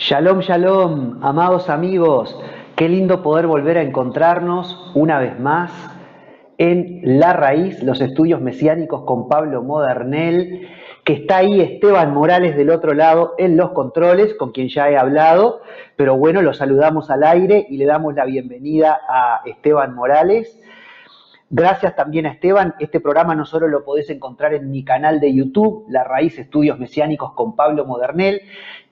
Shalom, shalom, amados amigos. Qué lindo poder volver a encontrarnos una vez más en La Raíz, los estudios mesiánicos con Pablo Modernel, que está ahí Esteban Morales del otro lado en los controles, con quien ya he hablado, pero bueno, lo saludamos al aire y le damos la bienvenida a Esteban Morales. Gracias también a Esteban. Este programa no solo lo podés encontrar en mi canal de YouTube, La Raíz Estudios Mesiánicos con Pablo Modernel,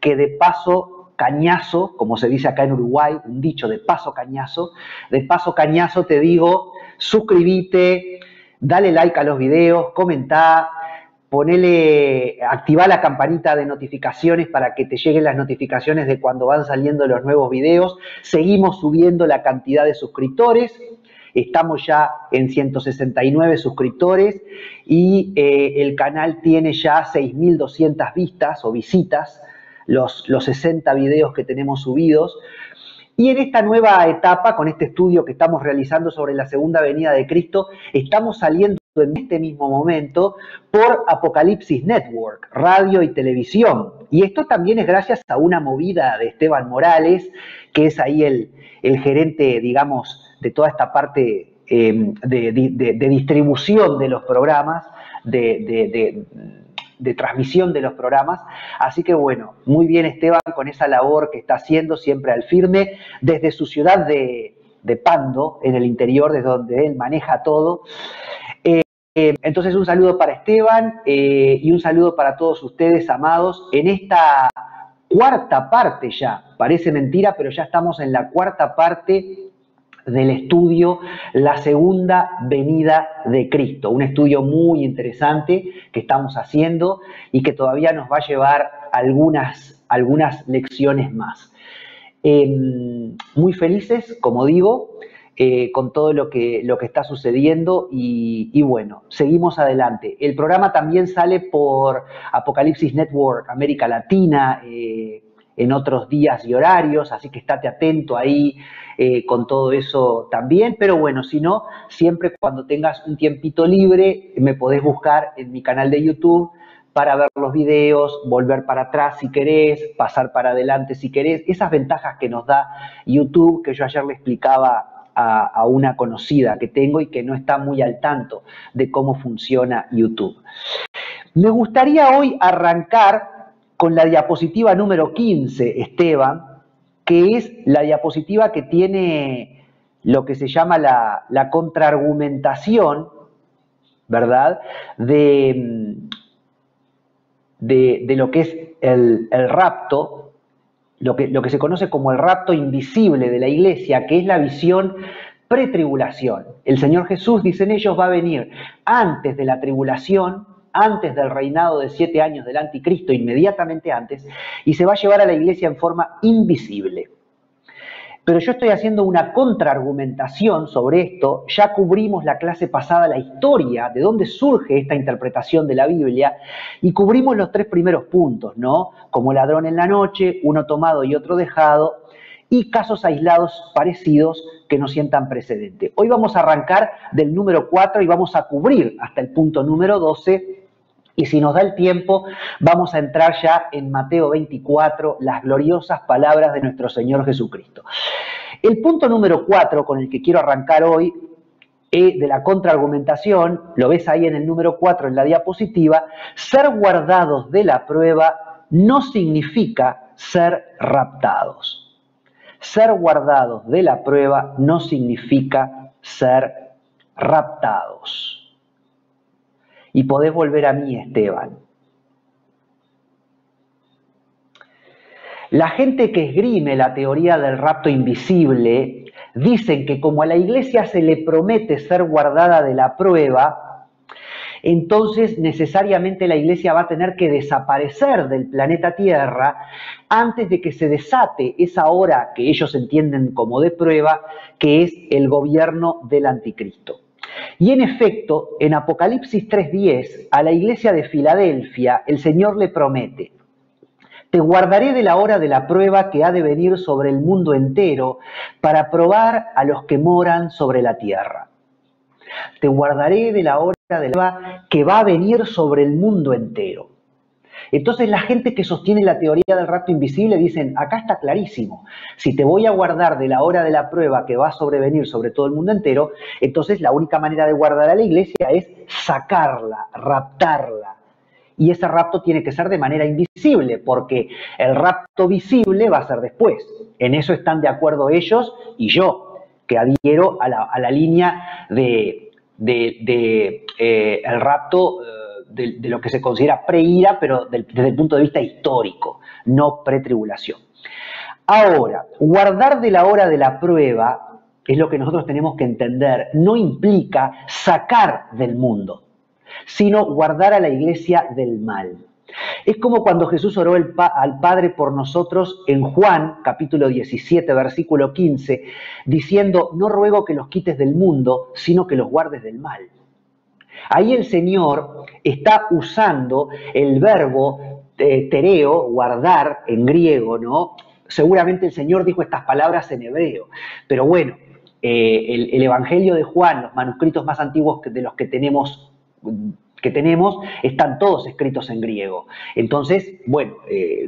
que de paso cañazo, como se dice acá en Uruguay, un dicho de paso cañazo te digo, suscribite, dale like a los videos, comentá, activá la campanita de notificaciones para que te lleguen las notificaciones de cuando van saliendo los nuevos videos. Seguimos subiendo la cantidad de suscriptores. Estamos ya en 169 suscriptores y el canal tiene ya 6.200 vistas o visitas, los 60 videos que tenemos subidos. Y en esta nueva etapa, con este estudio que estamos realizando sobre la segunda venida de Cristo, estamos saliendo en este mismo momento por Apocalipsis Network, radio y televisión. Y esto también es gracias a una movida de Esteban Morales, que es ahí el gerente, digamos, de toda esta parte de distribución de los programas, de transmisión de los programas. Así que bueno, muy bien Esteban con esa labor que está haciendo siempre al firme desde su ciudad de Pando, en el interior, desde donde él maneja todo. Entonces un saludo para Esteban y un saludo para todos ustedes, amados, en esta cuarta parte ya. Parece mentira, pero ya estamos en la cuarta parte del estudio La Segunda Venida de Cristo, un estudio muy interesante que estamos haciendo y que todavía nos va a llevar algunas lecciones más. Muy felices, como digo, con todo lo que está sucediendo y bueno, seguimos adelante. El programa también sale por Apocalipsis Network América Latina, en otros días y horarios, así que estate atento ahí con todo eso también, pero bueno, si no, siempre cuando tengas un tiempito libre, me podés buscar en mi canal de YouTube para ver los videos, volver para atrás si querés, pasar para adelante si querés, esas ventajas que nos da YouTube, que yo ayer le explicaba a una conocida que tengo y que no está muy al tanto de cómo funciona YouTube. Me gustaría hoy arrancar con la diapositiva número 15, Esteban, que es la diapositiva que tiene lo que se llama la contraargumentación, ¿verdad?, de lo que es el rapto, lo que se conoce como el rapto invisible de la iglesia, que es la visión pretribulación. El Señor Jesús, dicen ellos, va a venir antes de la tribulación, antes del reinado de 7 años del anticristo, inmediatamente antes, y se va a llevar a la iglesia en forma invisible. Pero yo estoy haciendo una contraargumentación sobre esto. Ya cubrimos la clase pasada la historia de dónde surge esta interpretación de la Biblia y cubrimos los 3 primeros puntos, ¿no? Como ladrón en la noche, uno tomado y otro dejado, y casos aislados parecidos que no sientan precedente. Hoy vamos a arrancar del número 4 y vamos a cubrir hasta el punto número 12. Y si nos da el tiempo, vamos a entrar ya en Mateo 24, las gloriosas palabras de nuestro Señor Jesucristo. El punto número 4 con el que quiero arrancar hoy de la contraargumentación, lo ves ahí en el número 4 en la diapositiva, ser guardados de la prueba no significa ser raptados. Ser guardados de la prueba no significa ser raptados. Y podés volver a mí, Esteban. La gente que esgrime la teoría del rapto invisible dicen que como a la iglesia se le promete ser guardada de la prueba, entonces necesariamente la iglesia va a tener que desaparecer del planeta Tierra antes de que se desate esa hora que ellos entienden como de prueba, que es el gobierno del anticristo. Y en efecto, en Apocalipsis 3:10, a la iglesia de Filadelfia, el Señor le promete: te guardaré de la hora de la prueba que ha de venir sobre el mundo entero para probar a los que moran sobre la tierra. Te guardaré de la hora de la prueba que va a venir sobre el mundo entero. Entonces la gente que sostiene la teoría del rapto invisible dicen, acá está clarísimo, si te voy a guardar de la hora de la prueba que va a sobrevenir sobre todo el mundo entero, entonces la única manera de guardar a la iglesia es sacarla, raptarla. Y ese rapto tiene que ser de manera invisible, porque el rapto visible va a ser después. En eso están de acuerdo ellos y yo, que adhiero a la línea de el rapto de lo que se considera pre-ira, pero desde el punto de vista histórico, no pre-tribulación. Ahora, guardar de la hora de la prueba es lo que nosotros tenemos que entender, no implica sacar del mundo, sino guardar a la iglesia del mal. Es como cuando Jesús oró al Padre por nosotros en Juan, capítulo 17, versículo 15, diciendo, no ruego que los quites del mundo, sino que los guardes del mal. Ahí el Señor está usando el verbo tereo, guardar, en griego, ¿no? Seguramente el Señor dijo estas palabras en hebreo, pero bueno, el Evangelio de Juan, los manuscritos más antiguos de los que tenemos, están todos escritos en griego. Entonces, bueno,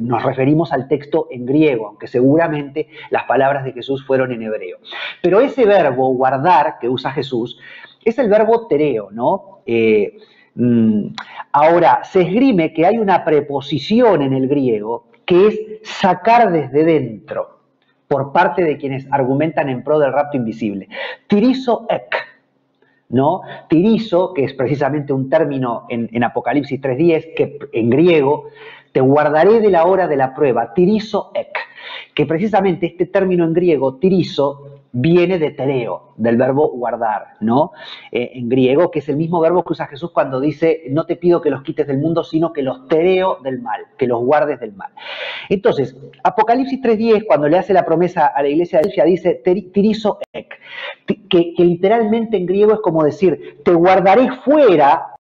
nos referimos al texto en griego, aunque seguramente las palabras de Jesús fueron en hebreo. Pero ese verbo, guardar, que usa Jesús, es el verbo tereo, ¿no? Ahora, se esgrime que hay una preposición en el griego que es sacar desde dentro, por parte de quienes argumentan en pro del rapto invisible. Tirizo ek, ¿no? Tirizo, que es precisamente un término en Apocalipsis 3:10, que en griego, te guardaré de la hora de la prueba, tirizo ek, que precisamente este término en griego, tirizo, viene de tereo, del verbo guardar, ¿no? En griego, que es el mismo verbo que usa Jesús cuando dice, no te pido que los quites del mundo, sino que los tereo del mal, que los guardes del mal. Entonces, Apocalipsis 3:10, cuando le hace la promesa a la iglesia de Filadelfia, dice tirizo ek, que literalmente en griego es como decir, te guardaré fuera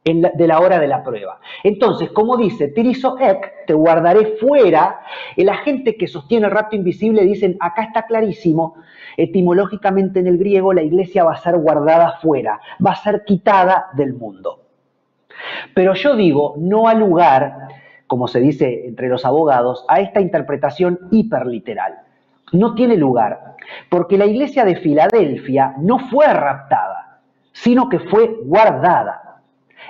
de la hora de la prueba. Entonces, como dice tirizo ek, te guardaré fuera, la gente que sostiene el rapto invisible dicen, acá está clarísimo, etimológicamente en el griego la iglesia va a ser guardada fuera, va a ser quitada del mundo. Pero yo digo, no ha lugar, como se dice entre los abogados, a esta interpretación hiperliteral. No tiene lugar, porque la iglesia de Filadelfia no fue raptada, sino que fue guardada.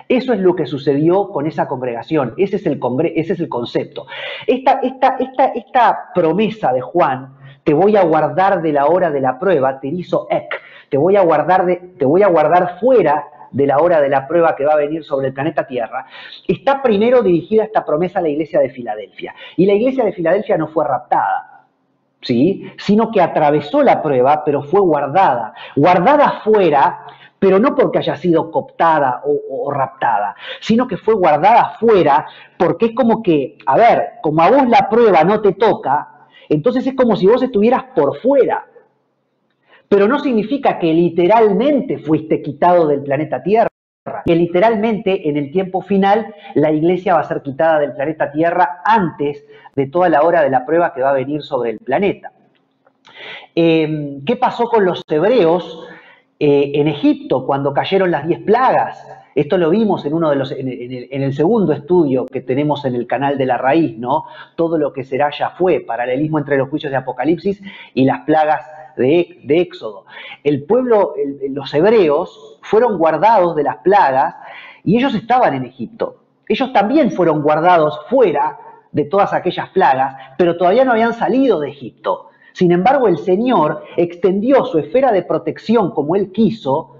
Eso es lo que sucedió con esa congregación, ese es el concepto. Esta promesa de Juan, te voy a guardar de la hora de la prueba, tirizo ek, te voy a guardar fuera de la hora de la prueba que va a venir sobre el planeta Tierra, está primero dirigida esta promesa a la iglesia de Filadelfia. Y la iglesia de Filadelfia no fue raptada, ¿sí? Sino que atravesó la prueba, pero fue guardada. Guardada fuera, pero no porque haya sido cooptada o raptada, sino que fue guardada fuera porque es como que, a ver, como a vos la prueba no te toca, entonces es como si vos estuvieras por fuera. Pero no significa que literalmente fuiste quitado del planeta Tierra, que literalmente en el tiempo final la iglesia va a ser quitada del planeta Tierra antes de toda la hora de la prueba que va a venir sobre el planeta. ¿Qué pasó con los hebreos en Egipto cuando cayeron las 10 plagas? Esto lo vimos en el segundo estudio que tenemos en el canal de La Raíz, ¿no? Todo lo que será ya fue, paralelismo entre los juicios de Apocalipsis y las plagas de Éxodo. El pueblo, los hebreos, fueron guardados de las plagas y ellos estaban en Egipto. Ellos también fueron guardados fuera de todas aquellas plagas, pero todavía no habían salido de Egipto. Sin embargo, el Señor extendió su esfera de protección como Él quiso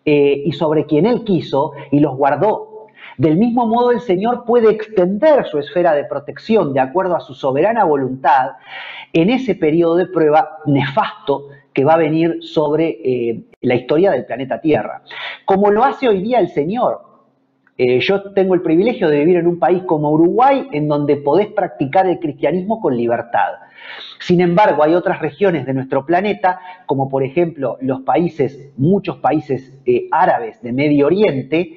y sobre quien Él quiso y los guardó. Del mismo modo, el Señor puede extender su esfera de protección de acuerdo a su soberana voluntad en ese periodo de prueba nefasto que va a venir sobre la historia del planeta Tierra. Como lo hace hoy día el Señor. Yo tengo el privilegio de vivir en un país como Uruguay, en donde podés practicar el cristianismo con libertad. Sin embargo, hay otras regiones de nuestro planeta, como por ejemplo muchos países árabes de Medio Oriente,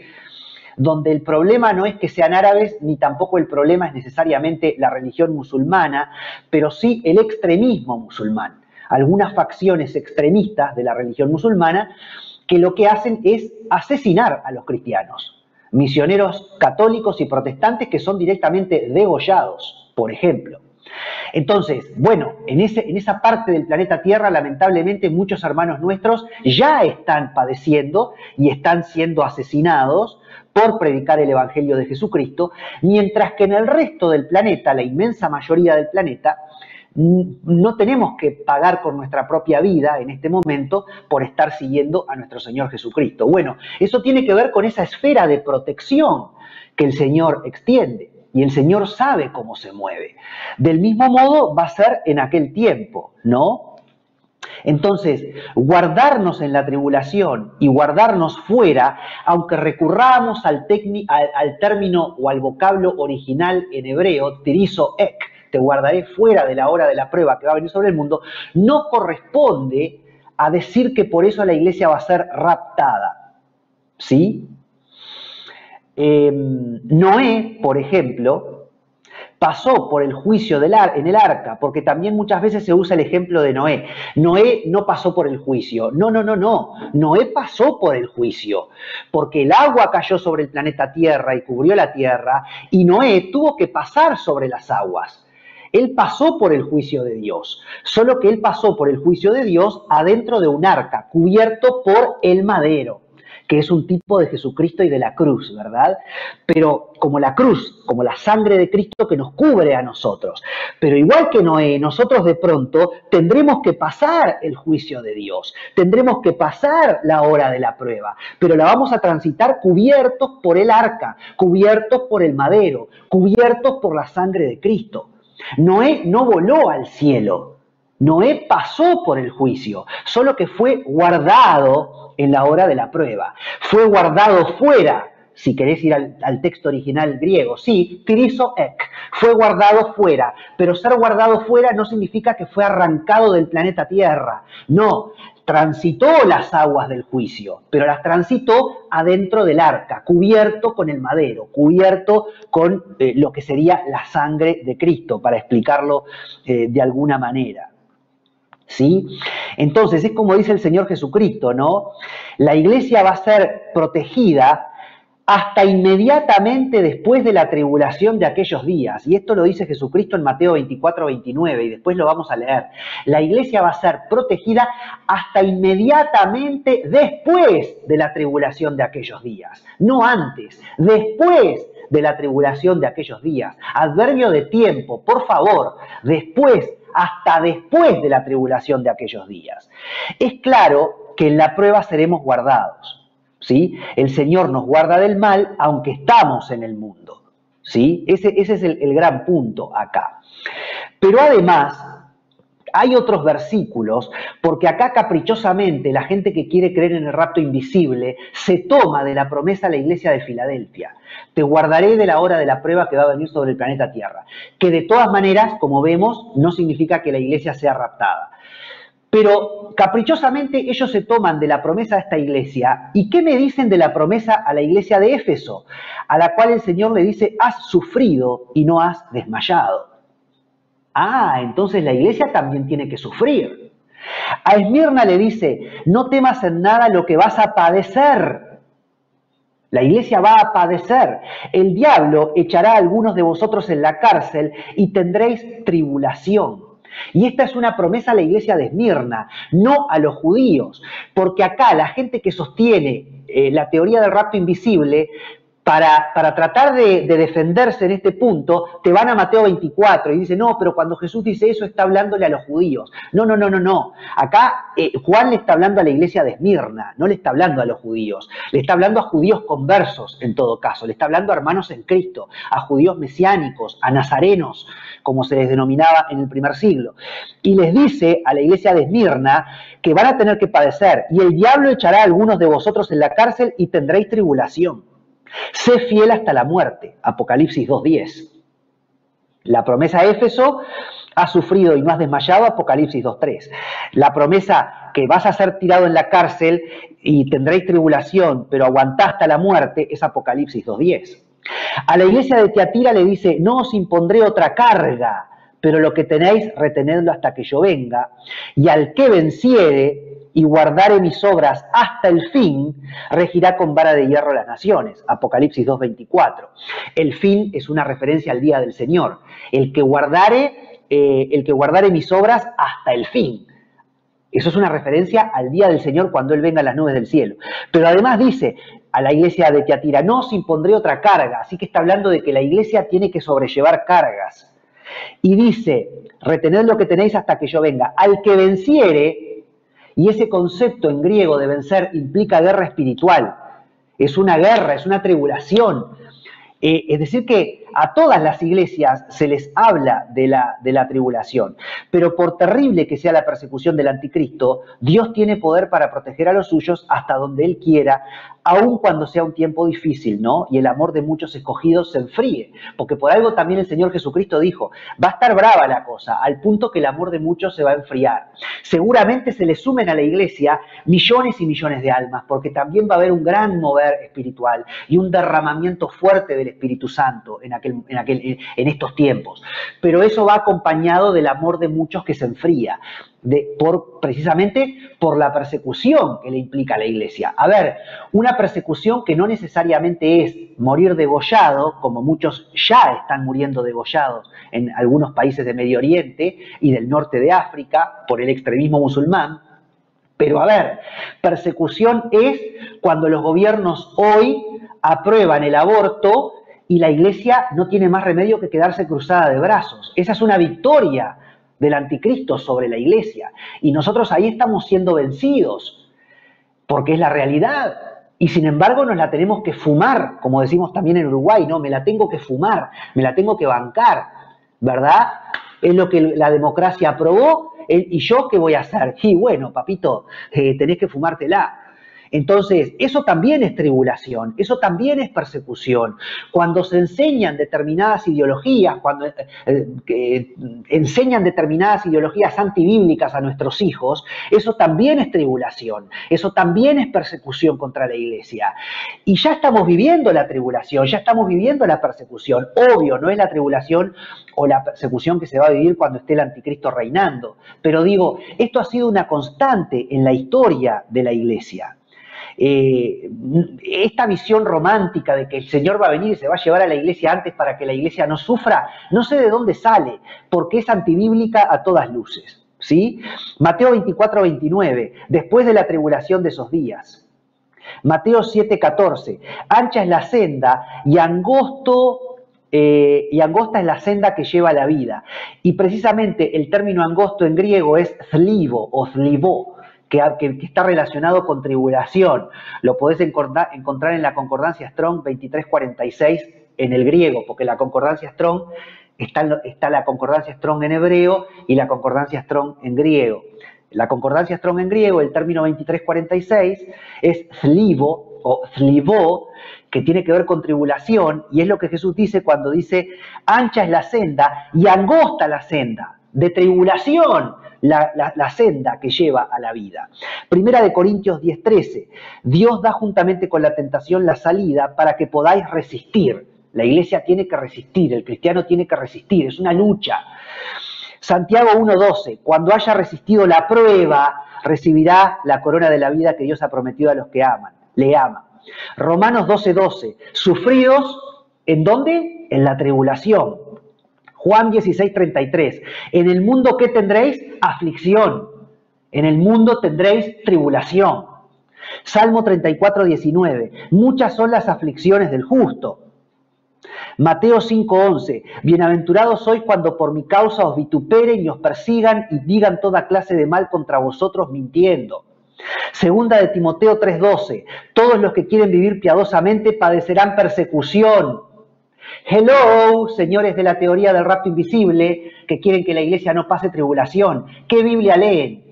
donde el problema no es que sean árabes, ni tampoco el problema es necesariamente la religión musulmana, pero sí el extremismo musulmán. Algunas facciones extremistas de la religión musulmana que lo que hacen es asesinar a los cristianos. misioneros católicos y protestantes que son directamente degollados, por ejemplo. Entonces, bueno, en esa parte del planeta Tierra, lamentablemente, muchos hermanos nuestros ya están padeciendo y están siendo asesinados por predicar el Evangelio de Jesucristo, mientras que en el resto del planeta, la inmensa mayoría del planeta, no tenemos que pagar con nuestra propia vida en este momento por estar siguiendo a nuestro Señor Jesucristo. Bueno, eso tiene que ver con esa esfera de protección que el Señor extiende. Y el Señor sabe cómo se mueve. Del mismo modo va a ser en aquel tiempo, ¿no? Entonces, guardarnos en la tribulación y guardarnos fuera, aunque recurramos al término o al vocablo original en hebreo, tirizo ek, te guardaré fuera de la hora de la prueba que va a venir sobre el mundo, no corresponde a decir que por eso la iglesia va a ser raptada, ¿sí? Noé, por ejemplo, pasó por el juicio en el arca, porque también muchas veces se usa el ejemplo de Noé. Noé no pasó por el juicio. No. Noé pasó por el juicio, porque el agua cayó sobre el planeta Tierra y cubrió la Tierra, y Noé tuvo que pasar sobre las aguas. Él pasó por el juicio de Dios, solo que él pasó por el juicio de Dios adentro de un arca, cubierto por el madero, que es un tipo de Jesucristo y de la cruz, ¿verdad? Pero como la cruz, como la sangre de Cristo que nos cubre a nosotros. Pero igual que Noé, nosotros de pronto tendremos que pasar el juicio de Dios, tendremos que pasar la hora de la prueba, pero la vamos a transitar cubiertos por el arca, cubiertos por el madero, cubiertos por la sangre de Cristo. Noé no voló al cielo, Noé pasó por el juicio, solo que fue guardado en la hora de la prueba. Fue guardado fuera, si querés ir al texto original griego, sí, tirizo ek, fue guardado fuera, pero ser guardado fuera no significa que fue arrancado del planeta Tierra, no, transitó las aguas del juicio, pero las transitó adentro del arca, cubierto con el madero, cubierto con lo que sería la sangre de Cristo, para explicarlo de alguna manera. ¿Sí? Entonces, es como dice el Señor Jesucristo, ¿no? La iglesia va a ser protegida hasta inmediatamente después de la tribulación de aquellos días. Y esto lo dice Jesucristo en Mateo 24, 29, y después lo vamos a leer. La iglesia va a ser protegida hasta inmediatamente después de la tribulación de aquellos días. No antes, después de la tribulación de aquellos días. Adverbio de tiempo, por favor, después, hasta después de la tribulación de aquellos días. Es claro que en la prueba seremos guardados, ¿sí? El Señor nos guarda del mal aunque estamos en el mundo, ¿sí? Ese es el gran punto acá. Pero además hay otros versículos, porque acá caprichosamente la gente que quiere creer en el rapto invisible se toma de la promesa a la iglesia de Filadelfia. Te guardaré de la hora de la prueba que va a venir sobre el planeta Tierra. Que de todas maneras, como vemos, no significa que la iglesia sea raptada. Pero caprichosamente ellos se toman de la promesa a esta iglesia. ¿Y qué me dicen de la promesa a la iglesia de Éfeso? A la cual el Señor le dice, has sufrido y no has desmayado. Ah, entonces la iglesia también tiene que sufrir. A Esmirna le dice, no temas en nada lo que vas a padecer. La iglesia va a padecer. El diablo echará a algunos de vosotros en la cárcel y tendréis tribulación. Y esta es una promesa a la iglesia de Esmirna, no a los judíos. Porque acá la gente que sostiene la teoría del rapto invisible, para tratar de defenderse en este punto, te van a Mateo 24 y dicen, no, pero cuando Jesús dice eso está hablándole a los judíos. No. Acá Juan le está hablando a la iglesia de Esmirna, no le está hablando a los judíos. Le está hablando a judíos conversos en todo caso, le está hablando a hermanos en Cristo, a judíos mesiánicos, a nazarenos, como se les denominaba en el primer siglo. Y les dice a la iglesia de Esmirna que van a tener que padecer, y el diablo echará a algunos de vosotros en la cárcel y tendréis tribulación. Sé fiel hasta la muerte, Apocalipsis 2.10. La promesa a Éfeso, has sufrido y no has desmayado, Apocalipsis 2.3. La promesa que vas a ser tirado en la cárcel y tendréis tribulación, pero aguantá hasta la muerte, es Apocalipsis 2.10. A la iglesia de Tiatira le dice, no os impondré otra carga, pero lo que tenéis, retenedlo hasta que yo venga. Y al que venciere, y guardare mis obras hasta el fin, regirá con vara de hierro las naciones. Apocalipsis 2:24. El fin es una referencia al día del Señor. El que guardare mis obras hasta el fin. Eso es una referencia al día del Señor cuando Él venga en las nubes del cielo. Pero además dice a la iglesia de Tiatira, no os impondré otra carga. Así que está hablando de que la iglesia tiene que sobrellevar cargas. Y dice, retened lo que tenéis hasta que yo venga. Al que venciere, y ese concepto en griego de vencer implica guerra espiritual. Es una guerra, es una tribulación. Es decir que a todas las iglesias se les habla de la tribulación, pero por terrible que sea la persecución del anticristo, Dios tiene poder para proteger a los suyos hasta donde Él quiera, aun cuando sea un tiempo difícil, ¿no? Y el amor de muchos escogidos se enfríe, porque por algo también el Señor Jesucristo dijo, va a estar brava la cosa, al punto que el amor de muchos se va a enfriar. Seguramente se le sumen a la iglesia millones y millones de almas, porque también va a haber un gran mover espiritual y un derramamiento fuerte del Espíritu Santo en estos tiempos. Pero eso va acompañado del amor de muchos que se enfría, precisamente por la persecución que le implica a la iglesia. A ver, una persecución que no necesariamente es morir degollado, como muchos ya están muriendo degollados en algunos países de Medio Oriente y del norte de África por el extremismo musulmán. Pero a ver, persecución es cuando los gobiernos hoy aprueban el aborto y la iglesia no tiene más remedio que quedarse cruzada de brazos. Esa es una victoria del anticristo sobre la iglesia. Y nosotros ahí estamos siendo vencidos, porque es la realidad. Y sin embargo nos la tenemos que fumar, como decimos también en Uruguay, ¿no? Me la tengo que fumar, me la tengo que bancar, ¿verdad? Es lo que la democracia aprobó, ¿y yo qué voy a hacer? Y bueno, papito, tenés que fumártela. Entonces, eso también es tribulación, eso también es persecución. Cuando se enseñan determinadas ideologías, cuando enseñan determinadas ideologías antibíblicas a nuestros hijos, eso también es tribulación, eso también es persecución contra la iglesia. Y ya estamos viviendo la tribulación, ya estamos viviendo la persecución. Obvio, no es la tribulación o la persecución que se va a vivir cuando esté el anticristo reinando. Pero digo, esto ha sido una constante en la historia de la iglesia. Esta visión romántica de que el Señor va a venir y se va a llevar a la iglesia antes para que la iglesia no sufra, no sé de dónde sale, porque es antibíblica a todas luces, ¿sí? Mateo 24:29, después de la tribulación de esos días. Mateo 7:14, ancha es la senda y angosta es la senda que lleva a la vida. Y precisamente el término angosto en griego es thlivo o thlivo, que está relacionado con tribulación. Lo podés encontrar en la concordancia Strong 2346 en el griego, porque la concordancia Strong está la concordancia Strong en hebreo y la concordancia Strong en griego. La concordancia Strong en griego, el término 2346 es thlivo o thlivo, que tiene que ver con tribulación, y es lo que Jesús dice cuando dice ancha es la senda y angosta la senda de tribulación, la senda que lleva a la vida. Primera de Corintios 10:13, Dios da juntamente con la tentación la salida para que podáis resistir. La iglesia tiene que resistir, el cristiano tiene que resistir, es una lucha. Santiago 1:12, cuando haya resistido la prueba, recibirá la corona de la vida que Dios ha prometido a los que le aman. Romanos 12:12, sufridos, ¿en dónde? En la tribulación. Juan 16:33, en el mundo ¿qué tendréis? Aflicción. En el mundo tendréis tribulación. Salmo 34:19, muchas son las aflicciones del justo. Mateo 5:11, bienaventurados sois cuando por mi causa os vituperen y os persigan y digan toda clase de mal contra vosotros mintiendo. Segunda de Timoteo 3:12, todos los que quieren vivir piadosamente padecerán persecución. Hello, señores de la teoría del rapto invisible, que quieren que la iglesia no pase tribulación. ¿Qué Biblia leen?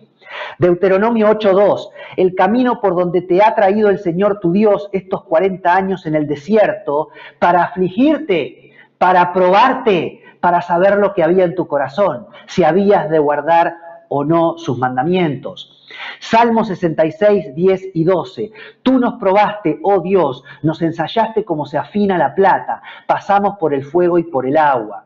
Deuteronomio 8:2, el camino por donde te ha traído el Señor tu Dios estos 40 años en el desierto, para afligirte, para probarte, para saber lo que había en tu corazón, si habías de guardar o no sus mandamientos. Salmo 66, 10 y 12. Tú nos probaste, oh Dios, nos ensayaste como se afina la plata, pasamos por el fuego y por el agua.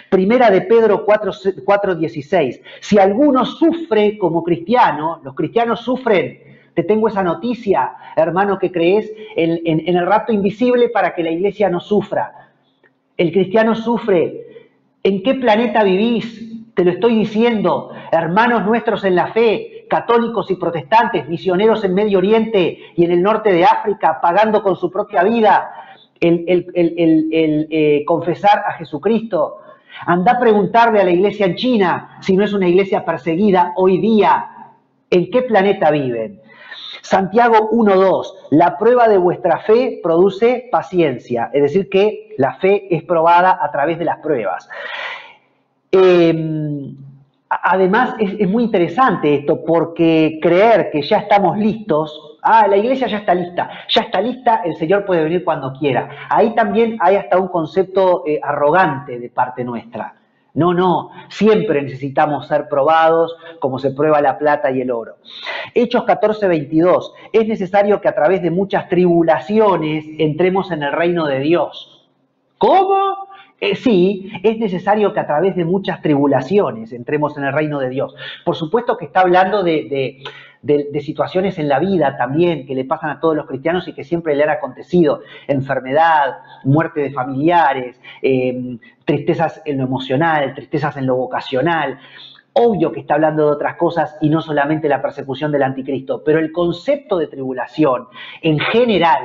Primera de Pedro 4, 16. Si alguno sufre como cristiano, los cristianos sufren. Te tengo esa noticia, hermano, que crees en el rapto invisible para que la iglesia no sufra. El cristiano sufre. ¿En qué planeta vivís? Te lo estoy diciendo. Hermanos nuestros en la fe, católicos y protestantes, misioneros en Medio Oriente y en el norte de África, pagando con su propia vida el confesar a Jesucristo. Anda a preguntarle a la iglesia en China, si no es una iglesia perseguida hoy día, ¿en qué planeta viven? Santiago 1:2, la prueba de vuestra fe produce paciencia, es decir que la fe es probada a través de las pruebas. Además es muy interesante esto porque creer que ya estamos listos, la iglesia ya está lista, el Señor puede venir cuando quiera. Ahí también hay hasta un concepto arrogante de parte nuestra. No, siempre necesitamos ser probados como se prueba la plata y el oro. Hechos 14:22, es necesario que a través de muchas tribulaciones entremos en el reino de Dios. ¿Cómo? Sí, es necesario que a través de muchas tribulaciones entremos en el reino de Dios. Por supuesto que está hablando de situaciones en la vida también que le pasan a todos los cristianos y que siempre le han acontecido. Enfermedad, muerte de familiares, tristezas en lo emocional, tristezas en lo vocacional. Obvio que está hablando de otras cosas y no solamente la persecución del anticristo, pero el concepto de tribulación en general,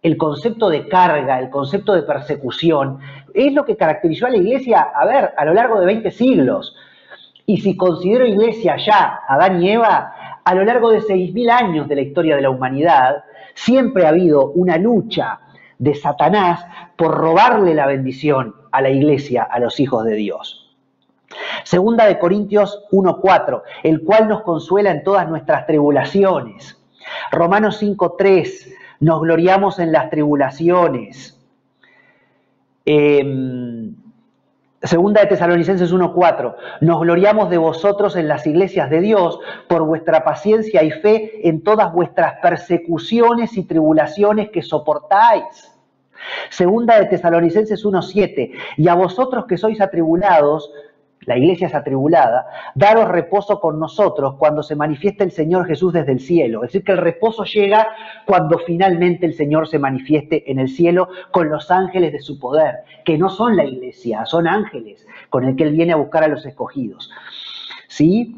el concepto de carga, el concepto de persecución, es lo que caracterizó a la iglesia, a lo largo de 20 siglos. Y si considero iglesia ya Adán y Eva, a lo largo de 6.000 años de la historia de la humanidad, siempre ha habido una lucha de Satanás por robarle la bendición a la iglesia, a los hijos de Dios. Segunda de Corintios 1:4, el cual nos consuela en todas nuestras tribulaciones. Romanos 5:3, nos gloriamos en las tribulaciones. Segunda de Tesalonicenses 1:4, nos gloriamos de vosotros en las iglesias de Dios por vuestra paciencia y fe en todas vuestras persecuciones y tribulaciones que soportáis. Segunda de Tesalonicenses 1:7, y a vosotros que sois atribulados, la iglesia es atribulada, daros reposo con nosotros cuando se manifieste el Señor Jesús desde el cielo. Es decir, que el reposo llega cuando finalmente el Señor se manifieste en el cielo con los ángeles de su poder, que no son la iglesia, son ángeles con el que Él viene a buscar a los escogidos. ¿Sí?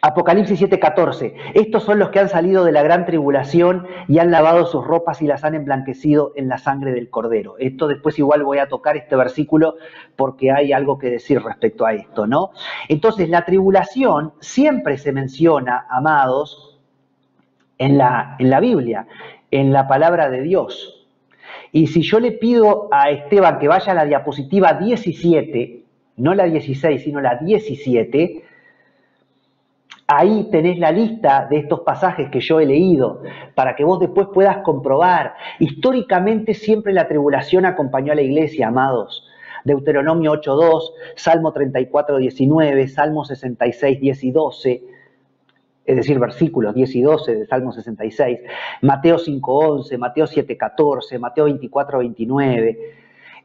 Apocalipsis 7:14, estos son los que han salido de la gran tribulación y han lavado sus ropas y las han emblanquecido en la sangre del Cordero. Esto después igual voy a tocar este versículo porque hay algo que decir respecto a esto, ¿no? Entonces la tribulación siempre se menciona, amados, en la Biblia, en la palabra de Dios. Y si yo le pido a Esteban que vaya a la diapositiva 17, no la 16, sino la 17, ahí tenés la lista de estos pasajes que yo he leído para que vos después puedas comprobar. Históricamente siempre la tribulación acompañó a la iglesia, amados. Deuteronomio 8:2, Salmo 34:19, Salmo 66, 10 y 12, es decir, versículos 10 y 12 del Salmo 66, Mateo 5:11, Mateo 7:14, Mateo 24:29,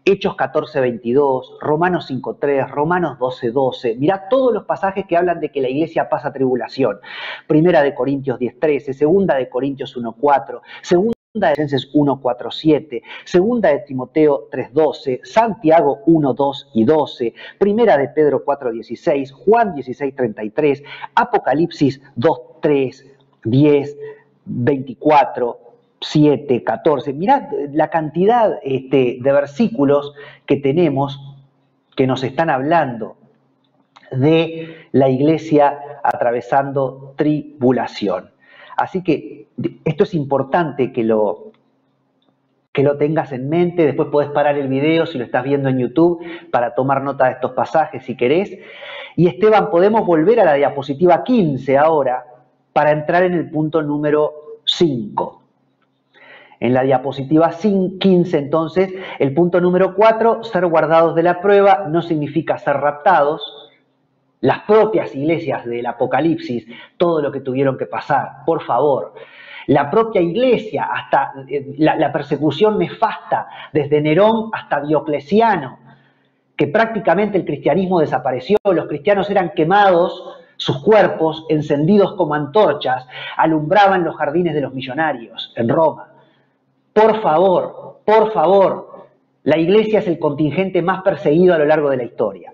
Hechos 14:22, Romanos 5:3, Romanos 12:12. Mirá todos los pasajes que hablan de que la iglesia pasa tribulación. Primera de Corintios 10:13, segunda de Corintios 1:4, segunda de Filipenses 1:4-7, segunda de Timoteo 3:12, Santiago 1:2 y 12, primera de Pedro 4:16, Juan 16:33, Apocalipsis 2:3, 10, 24, 7, 14. Mirad la cantidad de versículos que tenemos que nos están hablando de la iglesia atravesando tribulación. Así que esto es importante que lo tengas en mente. Después podés parar el video si lo estás viendo en YouTube para tomar nota de estos pasajes si querés. Y Esteban, podemos volver a la diapositiva 15 ahora para entrar en el punto número 5. En la diapositiva 15, entonces, el punto número 4, ser guardados de la prueba, no significa ser raptados. las propias iglesias del Apocalipsis, todo lo que tuvieron que pasar, por favor. La propia iglesia, hasta la persecución nefasta, desde Nerón hasta Diocleciano, que prácticamente el cristianismo desapareció, los cristianos eran quemados, sus cuerpos, encendidos como antorchas, alumbraban los jardines de los millonarios en Roma. Por favor, la iglesia es el contingente más perseguido a lo largo de la historia.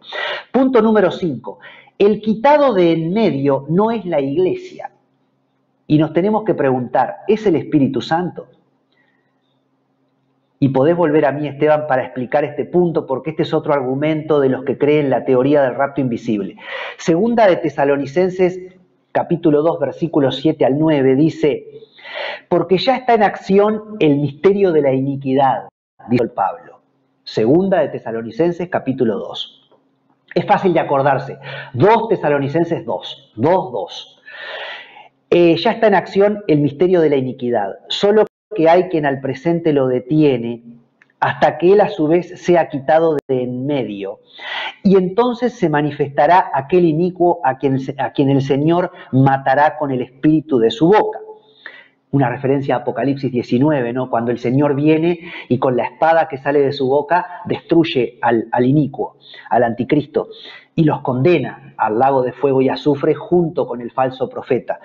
Punto número 5. El quitado de en medio no es la iglesia. Y nos tenemos que preguntar, ¿es el Espíritu Santo? Y podés volver a mí, Esteban, para explicar este punto, porque este es otro argumento de los que creen la teoría del rapto invisible. Segunda de Tesalonicenses, capítulo 2, versículos 7 al 9, dice: porque ya está en acción el misterio de la iniquidad, dijo el Pablo. Segunda de Tesalonicenses, capítulo 2. Es fácil de acordarse. 2 Tesalonicenses 2. 2. Ya está en acción el misterio de la iniquidad. Solo que hay quien al presente lo detiene hasta que él a su vez sea quitado de en medio. Y entonces se manifestará aquel inicuo a quien el Señor matará con el espíritu de su boca. Una referencia a Apocalipsis 19, ¿no? Cuando el Señor viene y con la espada que sale de su boca destruye al inicuo, al anticristo, y los condena al lago de fuego y azufre junto con el falso profeta.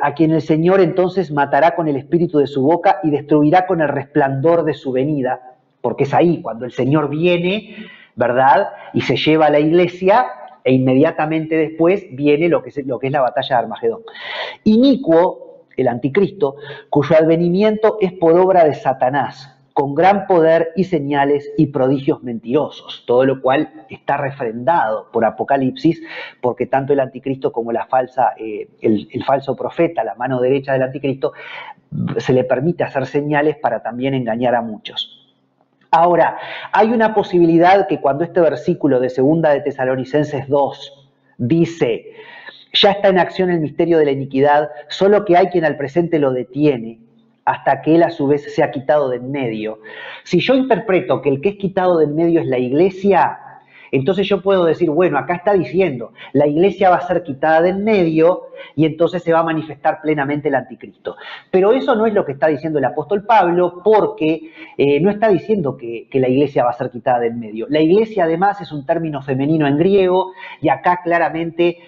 A quien el Señor entonces matará con el espíritu de su boca y destruirá con el resplandor de su venida, porque es ahí cuando el Señor viene, ¿verdad? Y se lleva a la iglesia, e inmediatamente después viene lo que es la batalla de Armagedón. Inicuo, el anticristo, cuyo advenimiento es por obra de Satanás, con gran poder y señales y prodigios mentirosos, todo lo cual está refrendado por Apocalipsis, porque tanto el anticristo como el falso profeta, la mano derecha del anticristo, se le permite hacer señales para también engañar a muchos. Ahora, hay una posibilidad que cuando este versículo de 2 de Tesalonicenses 2 dice: ya está en acción el misterio de la iniquidad, solo que hay quien al presente lo detiene, hasta que él a su vez sea quitado de en medio. Si yo interpreto que el que es quitado de en medio es la iglesia, entonces yo puedo decir, bueno, acá está diciendo, la iglesia va a ser quitada de en medio y entonces se va a manifestar plenamente el anticristo. Pero eso no es lo que está diciendo el apóstol Pablo, porque no está diciendo que la iglesia va a ser quitada de en medio. La iglesia además es un término femenino en griego y acá claramente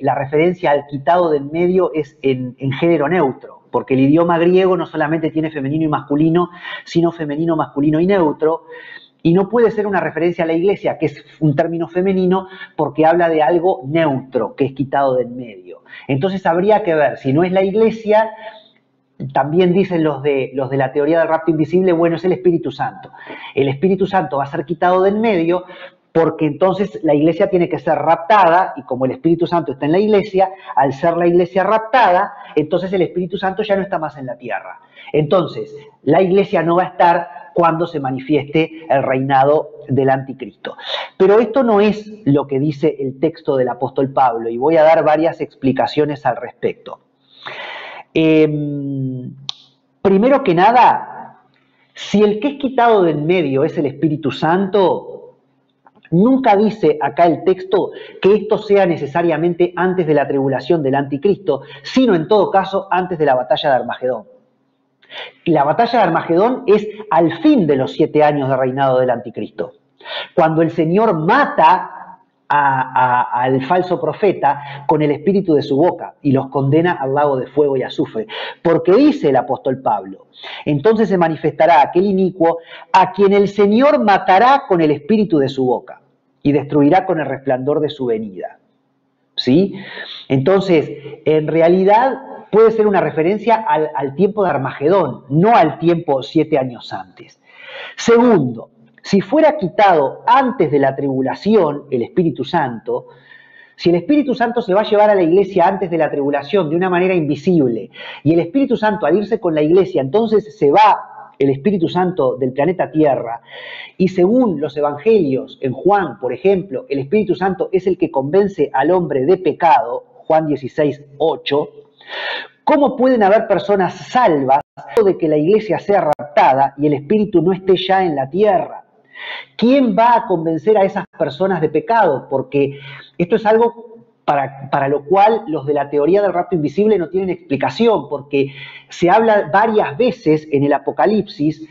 la referencia al quitado de en medio es en género neutro, porque el idioma griego no solamente tiene femenino y masculino, sino femenino, masculino y neutro, y no puede ser una referencia a la iglesia, que es un término femenino, porque habla de algo neutro, que es quitado de en medio. Entonces habría que ver, si no es la iglesia, también dicen los de la teoría del rapto invisible, bueno, es el Espíritu Santo. El Espíritu Santo va a ser quitado de en medio, porque entonces la iglesia tiene que ser raptada, y como el Espíritu Santo está en la iglesia, al ser la iglesia raptada, entonces el Espíritu Santo ya no está más en la tierra. Entonces, la iglesia no va a estar cuando se manifieste el reinado del anticristo. Pero esto no es lo que dice el texto del apóstol Pablo, y voy a dar varias explicaciones al respecto. Primero que nada, si el que es quitado de en medio es el Espíritu Santo, nunca dice acá el texto que esto sea necesariamente antes de la tribulación del anticristo, sino en todo caso antes de la batalla de Armagedón. La batalla de Armagedón es al fin de los 7 años de reinado del anticristo, cuando el Señor mata al falso profeta con el espíritu de su boca y los condena al lago de fuego y azufre. Porque dice el apóstol Pablo, entonces se manifestará aquel inicuo a quien el Señor matará con el espíritu de su boca y destruirá con el resplandor de su venida. ¿Sí? Entonces, en realidad puede ser una referencia al tiempo de Armagedón, no al tiempo 7 años antes. Segundo, si fuera quitado antes de la tribulación el Espíritu Santo, si el Espíritu Santo se va a llevar a la iglesia antes de la tribulación de una manera invisible, y el Espíritu Santo al irse con la iglesia, entonces se va el Espíritu Santo del planeta Tierra, y según los evangelios, en Juan, por ejemplo, el Espíritu Santo es el que convence al hombre de pecado, Juan 16:8, ¿cómo pueden haber personas salvas de que la iglesia sea raptada y el Espíritu no esté ya en la tierra? ¿Quién va a convencer a esas personas de pecado? Porque esto es algo para lo cual los de la teoría del rapto invisible no tienen explicación, porque se habla varias veces en el Apocalipsis,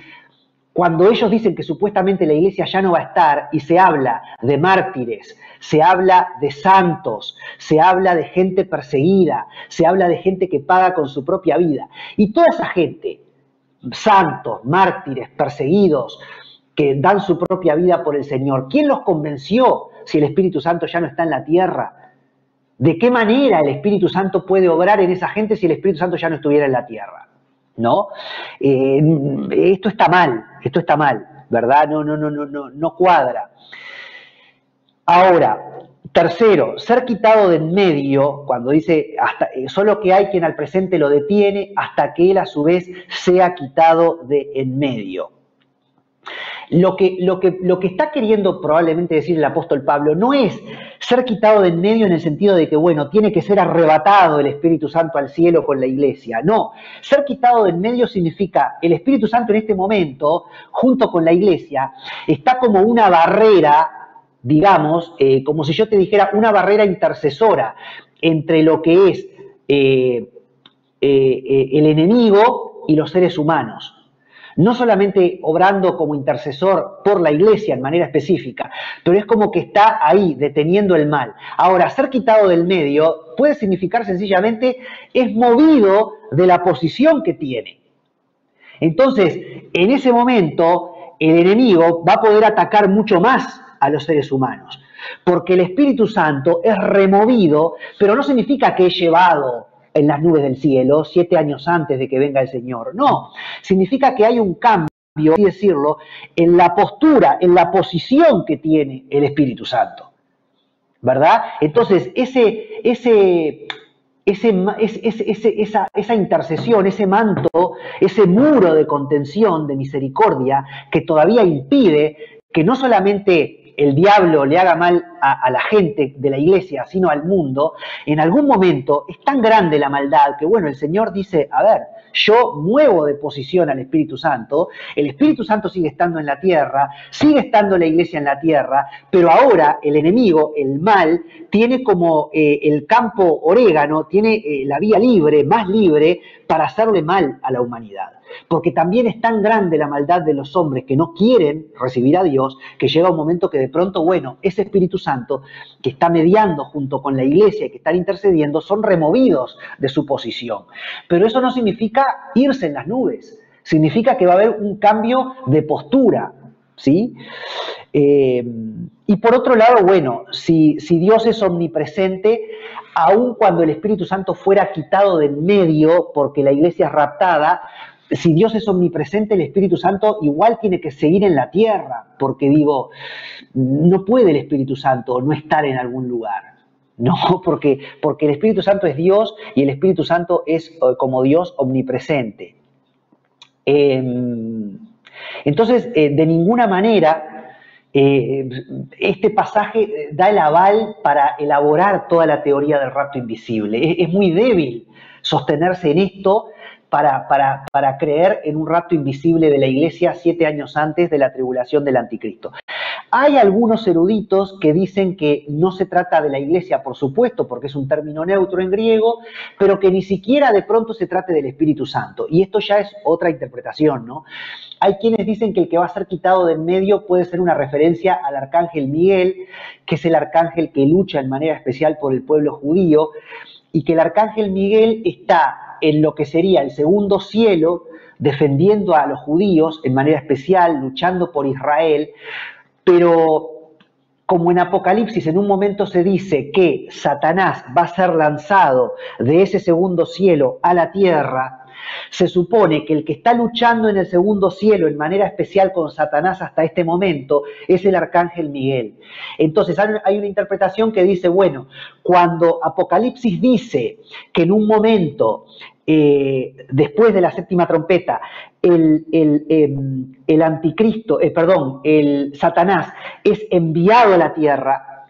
cuando ellos dicen que supuestamente la iglesia ya no va a estar, y se habla de mártires, se habla de santos, se habla de gente perseguida, se habla de gente que paga con su propia vida. Y toda esa gente, santos, mártires, perseguidos, que dan su propia vida por el Señor, ¿quién los convenció si el Espíritu Santo ya no está en la tierra? ¿De qué manera el Espíritu Santo puede obrar en esa gente si el Espíritu Santo ya no estuviera en la tierra? ¿No? Esto está mal, ¿verdad? No cuadra. Ahora, tercero, ser quitado de en medio, cuando dice solo que hay quien al presente lo detiene hasta que él a su vez sea quitado de en medio. Lo que está queriendo probablemente decir el apóstol Pablo no es ser quitado de en medio en el sentido de que, bueno, tiene que ser arrebatado el Espíritu Santo al cielo con la iglesia. No, ser quitado de en medio significa el Espíritu Santo en este momento, junto con la iglesia, está como una barrera, digamos, como si yo te dijera, una barrera intercesora entre lo que es el enemigo y los seres humanos. No solamente obrando como intercesor por la iglesia en manera específica, pero es como que está ahí deteniendo el mal. Ahora, ser quitado del medio puede significar sencillamente es movido de la posición que tiene. Entonces, en ese momento, el enemigo va a poder atacar mucho más a los seres humanos, porque el Espíritu Santo es removido, pero no significa que es llevado en las nubes del cielo 7 años antes de que venga el Señor. No, significa que hay un cambio, así decirlo, en la postura, en la posición que tiene el Espíritu Santo, ¿verdad? Entonces, esa intercesión, ese manto, ese muro de contención, de misericordia, que todavía impide que no solamente el diablo le haga mal a la gente de la iglesia, sino al mundo, en algún momento es tan grande la maldad que, bueno, el Señor dice, a ver, yo muevo de posición al Espíritu Santo, el Espíritu Santo sigue estando en la tierra, sigue estando la iglesia en la tierra, pero ahora el enemigo, el mal, tiene como el campo orégano, tiene la vía libre, más libre, para hacerle mal a la humanidad. Porque también es tan grande la maldad de los hombres que no quieren recibir a Dios, que llega un momento que de pronto, bueno, ese Espíritu Santo que está mediando junto con la iglesia y que están intercediendo, son removidos de su posición. Pero eso no significa irse en las nubes, significa que va a haber un cambio de postura, ¿sí? Y por otro lado, bueno, si Dios es omnipresente, aun cuando el Espíritu Santo fuera quitado de en medio porque la iglesia es raptada, si Dios es omnipresente, el Espíritu Santo igual tiene que seguir en la tierra, porque digo, no puede el Espíritu Santo no estar en algún lugar. No, porque el Espíritu Santo es Dios y el Espíritu Santo es como Dios omnipresente. Entonces, de ninguna manera este pasaje da el aval para elaborar toda la teoría del rapto invisible. Es muy débil sostenerse en esto para creer en un rapto invisible de la iglesia 7 años antes de la tribulación del anticristo. Hay algunos eruditos que dicen que no se trata de la iglesia, por supuesto, porque es un término neutro en griego, pero que ni siquiera de pronto se trate del Espíritu Santo. Y esto ya es otra interpretación, ¿no? Hay quienes dicen que el que va a ser quitado de en medio puede ser una referencia al arcángel Miguel, que es el arcángel que lucha en manera especial por el pueblo judío, y que el arcángel Miguel está en lo que sería el segundo cielo, defendiendo a los judíos en manera especial, luchando por Israel, pero como en Apocalipsis en un momento se dice que Satanás va a ser lanzado de ese segundo cielo a la tierra, se supone que el que está luchando en el segundo cielo en manera especial con Satanás hasta este momento es el arcángel Miguel. Entonces hay una interpretación que dice, bueno, cuando Apocalipsis dice que en un momento, después de la séptima trompeta, el anticristo, el Satanás es enviado a la tierra,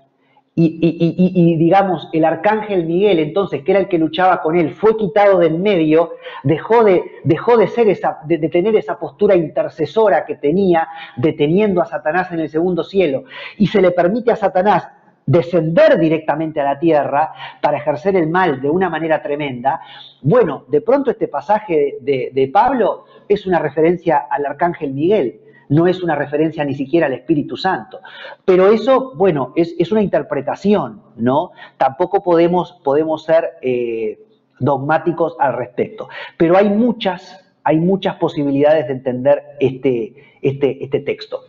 digamos, el arcángel Miguel, entonces, que era el que luchaba con él, fue quitado del medio, dejó de tener esa postura intercesora que tenía, deteniendo a Satanás en el segundo cielo, y se le permite a Satanás descender directamente a la tierra para ejercer el mal de una manera tremenda. Bueno, de pronto este pasaje de Pablo es una referencia al arcángel Miguel, no es una referencia ni siquiera al Espíritu Santo. Pero eso, bueno, es una interpretación, ¿no? Tampoco podemos ser dogmáticos al respecto. Pero hay muchas posibilidades de entender este texto.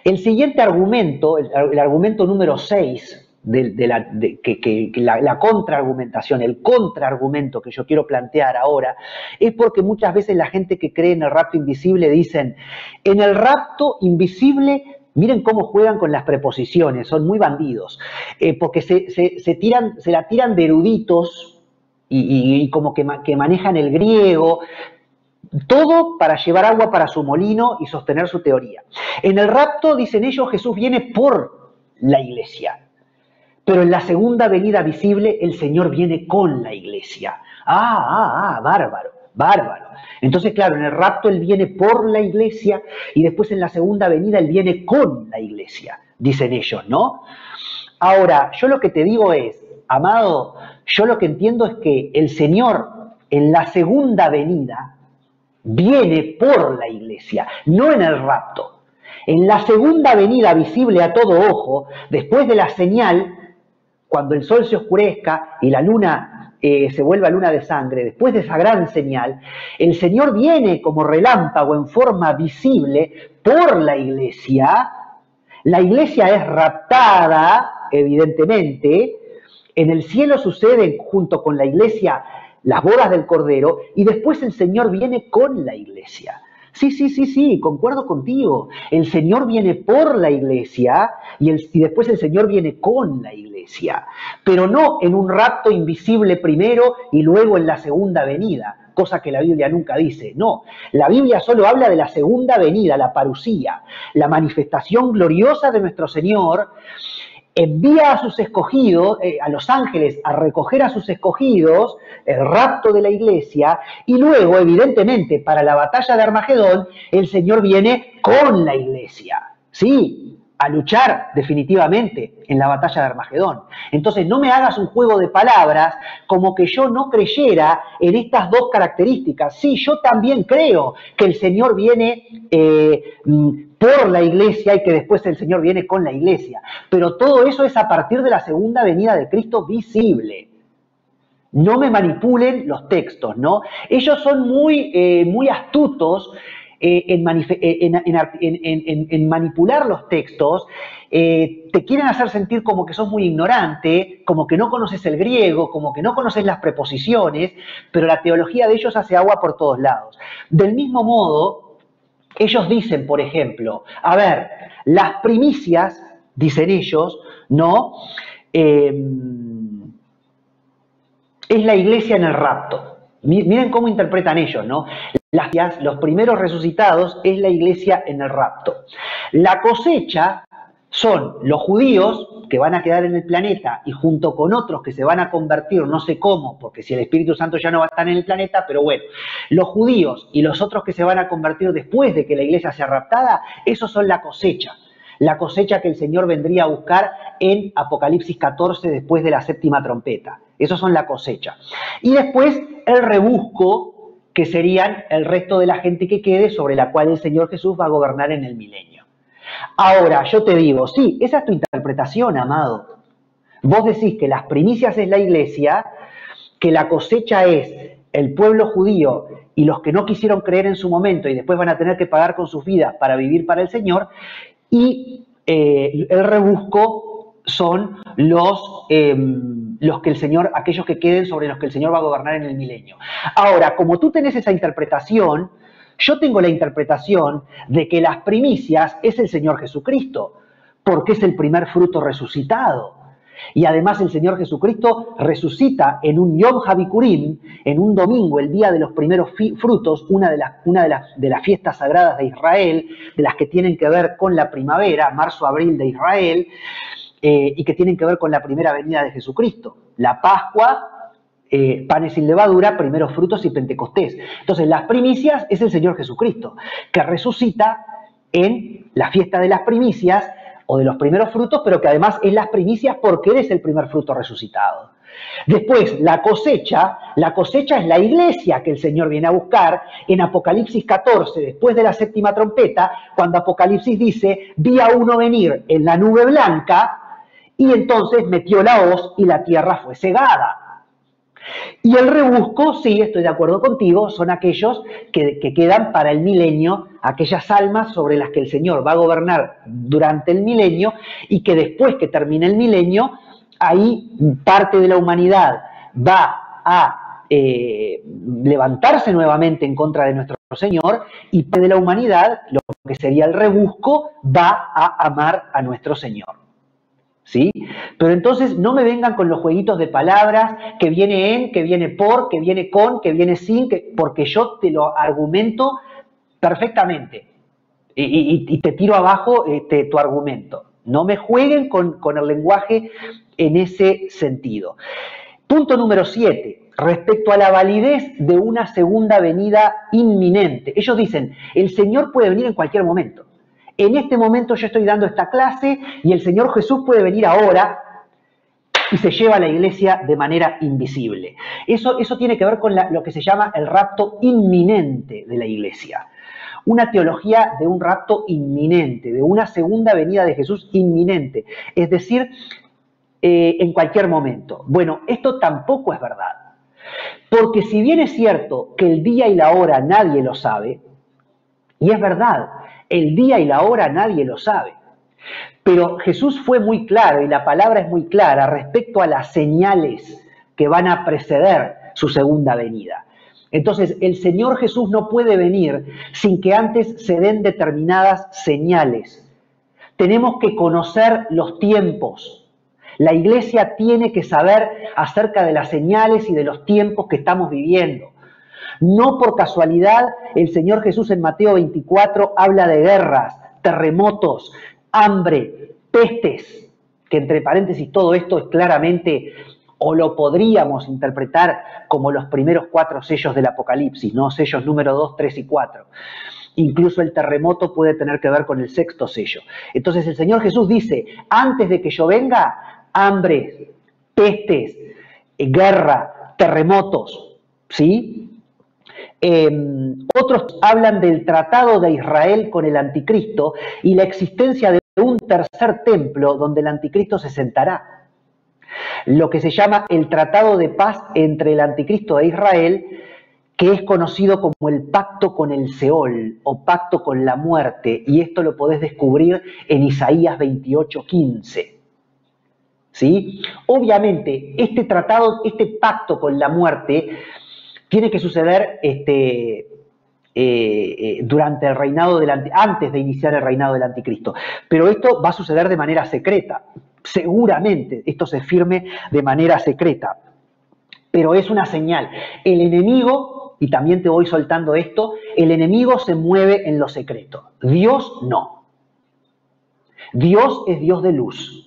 El siguiente argumento, el argumento número 6, la contraargumentación, el contraargumento que yo quiero plantear ahora, es porque muchas veces la gente que cree en el rapto invisible dicen, en el rapto invisible, miren cómo juegan con las preposiciones, son muy bandidos, porque se la tiran de eruditos y como que manejan el griego, todo para llevar agua para su molino y sostener su teoría. En el rapto, dicen ellos, Jesús viene por la iglesia. Pero en la segunda venida visible, el Señor viene con la iglesia. Bárbaro. Entonces, claro, en el rapto Él viene por la iglesia y después en la segunda venida Él viene con la iglesia, dicen ellos, ¿no? Ahora, yo lo que te digo es, amado, yo lo que entiendo es que el Señor en la segunda venida viene por la iglesia, no en el rapto. En la segunda venida visible a todo ojo, después de la señal, cuando el sol se oscurezca y la luna se vuelva luna de sangre, después de esa gran señal, el Señor viene como relámpago en forma visible por la iglesia. La iglesia es raptada, evidentemente. En el cielo suceden junto con la iglesia las bodas del Cordero, y después el Señor viene con la iglesia. Sí, concuerdo contigo. El Señor viene por la iglesia y después el Señor viene con la iglesia, pero no en un rapto invisible primero y luego en la segunda venida, cosa que la Biblia nunca dice. No, la Biblia solo habla de la segunda venida, la parusía, la manifestación gloriosa de nuestro Señor. Envía a sus escogidos, a los ángeles, a recoger a sus escogidos, el rapto de la iglesia, y luego, evidentemente, para la batalla de Armagedón, el Señor viene con la iglesia, ¿sí? A luchar definitivamente en la batalla de Armagedón. Entonces, no me hagas un juego de palabras como que yo no creyera en estas dos características. Sí, yo también creo que el Señor viene por la iglesia y que después el Señor viene con la iglesia. Pero todo eso es a partir de la segunda venida de Cristo visible. No me manipulen los textos, ¿no? Ellos son muy astutos en manipular los textos. Te quieren hacer sentir como que sos muy ignorante, como que no conoces el griego, como que no conoces las preposiciones, pero la teología de ellos hace agua por todos lados. Del mismo modo, ellos dicen, por ejemplo, a ver, las primicias, dicen ellos, ¿no? Es la iglesia en el rapto. Miren cómo interpretan ellos, ¿no? Los primeros resucitados es la iglesia en el rapto. La cosecha son los judíos que van a quedar en el planeta y junto con otros que se van a convertir, no sé cómo, porque si el Espíritu Santo ya no va a estar en el planeta, pero bueno, los judíos y los otros que se van a convertir después de que la iglesia sea raptada, esos son la cosecha que el Señor vendría a buscar en Apocalipsis 14 después de la séptima trompeta. Esos son la cosecha. Y después el rebusco, que serían el resto de la gente que quede, sobre la cual el Señor Jesús va a gobernar en el milenio. Ahora, yo te digo, sí, esa es tu interpretación, amado. Vos decís que las primicias es la iglesia, que la cosecha es el pueblo judío y los que no quisieron creer en su momento y después van a tener que pagar con sus vidas para vivir para el Señor, y el rebusco son los que el Señor, aquellos que queden sobre los que el Señor va a gobernar en el milenio. Ahora, como tú tenés esa interpretación, yo tengo la interpretación de que las primicias es el Señor Jesucristo, porque es el primer fruto resucitado. Y además el Señor Jesucristo resucita en un Yom HaBikurim, en un domingo, el día de los primeros frutos, una de las fiestas sagradas de Israel, de las que tienen que ver con la primavera, marzo-abril de Israel. y que tienen que ver con la primera venida de Jesucristo. La Pascua, panes sin levadura, primeros frutos y Pentecostés. Entonces, las primicias es el Señor Jesucristo, que resucita en la fiesta de las primicias o de los primeros frutos, pero que además es las primicias porque Él es el primer fruto resucitado. Después, la cosecha es la iglesia que el Señor viene a buscar en Apocalipsis 14, después de la séptima trompeta, cuando Apocalipsis dice, vi a uno venir en la nube blanca y entonces metió la hoz y la tierra fue cegada. Y el rebusco, sí, estoy de acuerdo contigo, son aquellos que quedan para el milenio, aquellas almas sobre las que el Señor va a gobernar durante el milenio y que después que termine el milenio, ahí parte de la humanidad va a levantarse nuevamente en contra de nuestro Señor y parte de la humanidad, lo que sería el rebusco, va a amar a nuestro Señor. ¿Sí? Pero entonces no me vengan con los jueguitos de palabras, que viene en, que viene por, que viene con, que viene sin, porque yo te lo argumento perfectamente y te tiro abajo tu argumento. No me jueguen con el lenguaje en ese sentido. Punto número 7, respecto a la validez de una segunda venida inminente. Ellos dicen, el Señor puede venir en cualquier momento. En este momento yo estoy dando esta clase y el Señor Jesús puede venir ahora y se lleva a la iglesia de manera invisible. Eso tiene que ver con lo que se llama el rapto inminente de la iglesia. Una teología de un rapto inminente, de una segunda venida de Jesús inminente. Es decir, en cualquier momento. Bueno, esto tampoco es verdad. Porque si bien es cierto que el día y la hora nadie lo sabe, y es verdad, el día y la hora nadie lo sabe. Pero Jesús fue muy claro y la palabra es muy clara respecto a las señales que van a preceder su segunda venida. Entonces, el Señor Jesús no puede venir sin que antes se den determinadas señales. Tenemos que conocer los tiempos. La iglesia tiene que saber acerca de las señales y de los tiempos que estamos viviendo. No por casualidad, el Señor Jesús en Mateo 24 habla de guerras, terremotos, hambre, pestes, que entre paréntesis todo esto es claramente, o lo podríamos interpretar como los primeros 4 sellos del Apocalipsis, ¿no? Sellos número 2, 3 y 4. Incluso el terremoto puede tener que ver con el 6º sello. Entonces el Señor Jesús dice, antes de que yo venga, hambre, pestes, guerra, terremotos, ¿sí? Otros hablan del tratado de Israel con el anticristo y la existencia de un tercer templo donde el anticristo se sentará. Lo que se llama el tratado de paz entre el anticristo e Israel, que es conocido como el pacto con el Seol o pacto con la muerte, y esto lo podés descubrir en Isaías 28:15. ¿Sí? Obviamente, este tratado, este pacto con la muerte, tiene que suceder durante el reinado antes de iniciar el reinado del anticristo. Pero esto va a suceder de manera secreta. Seguramente esto se firme de manera secreta. Pero es una señal. El enemigo, y también te voy soltando esto, el enemigo se mueve en lo secreto. Dios no. Dios es Dios de luz.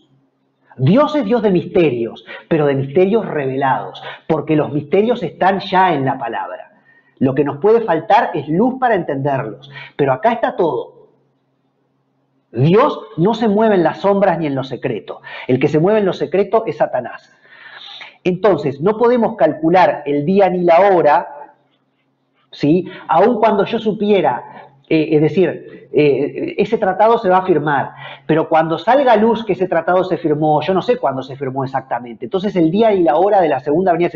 Dios es Dios de misterios, pero de misterios revelados, porque los misterios están ya en la palabra. Lo que nos puede faltar es luz para entenderlos, pero acá está todo. Dios no se mueve en las sombras ni en lo secreto. El que se mueve en lo secreto es Satanás. Entonces, no podemos calcular el día ni la hora, ¿sí? Aun cuando yo supiera, es decir, ese tratado se va a firmar, pero cuando salga a luz que ese tratado se firmó, yo no sé cuándo se firmó exactamente. Entonces el día y la hora de la segunda venida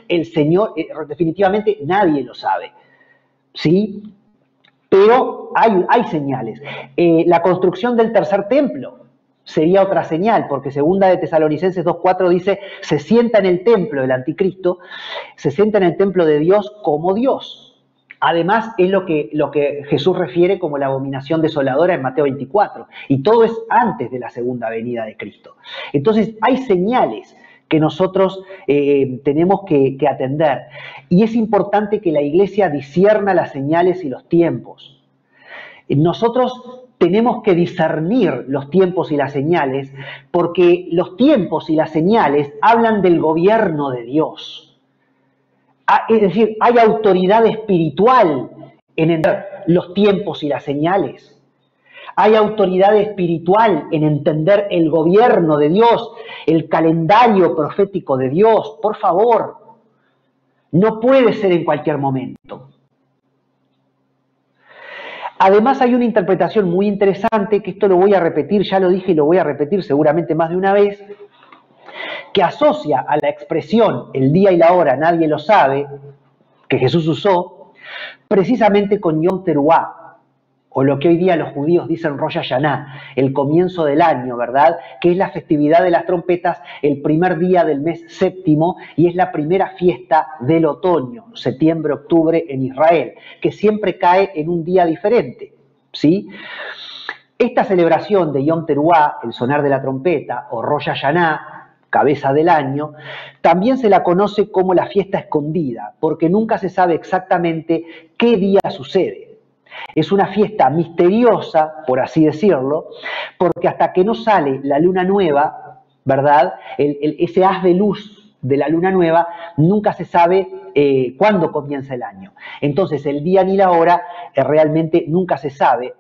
del Señor, definitivamente nadie lo sabe, ¿sí? Pero hay señales. La construcción del tercer templo sería otra señal, porque segunda de Tesalonicenses 2:4 dice, se sienta en el templo del anticristo, se sienta en el templo de Dios como Dios. Además, es lo que Jesús refiere como la abominación desoladora en Mateo 24. Y todo es antes de la segunda venida de Cristo. Entonces, hay señales que nosotros tenemos que atender. Y es importante que la iglesia discierna las señales y los tiempos. Nosotros tenemos que discernir los tiempos y las señales, porque los tiempos y las señales hablan del gobierno de Dios. Es decir, hay autoridad espiritual en entender los tiempos y las señales. Hay autoridad espiritual en entender el gobierno de Dios, el calendario profético de Dios. Por favor, no puede ser en cualquier momento. Además hay una interpretación muy interesante, que esto lo voy a repetir, ya lo dije y lo voy a repetir seguramente más de una vez, que asocia a la expresión el día y la hora, nadie lo sabe, que Jesús usó, precisamente con Yom Teruah, o lo que hoy día los judíos dicen Rosh Hashanah, el comienzo del año, ¿verdad? Que es la festividad de las trompetas, el primer día del mes séptimo, y es la primera fiesta del otoño, septiembre-octubre en Israel, que siempre cae en un día diferente, ¿sí? Esta celebración de Yom Teruah, el sonar de la trompeta, o Rosh Hashanah, cabeza del año, también se la conoce como la fiesta escondida, porque nunca se sabe exactamente qué día sucede. Es una fiesta misteriosa, por así decirlo, porque hasta que no sale la luna nueva, ¿verdad? Ese haz de luz de la luna nueva, nunca se sabe cuándo comienza el año. Entonces, el día ni la hora realmente nunca se sabe.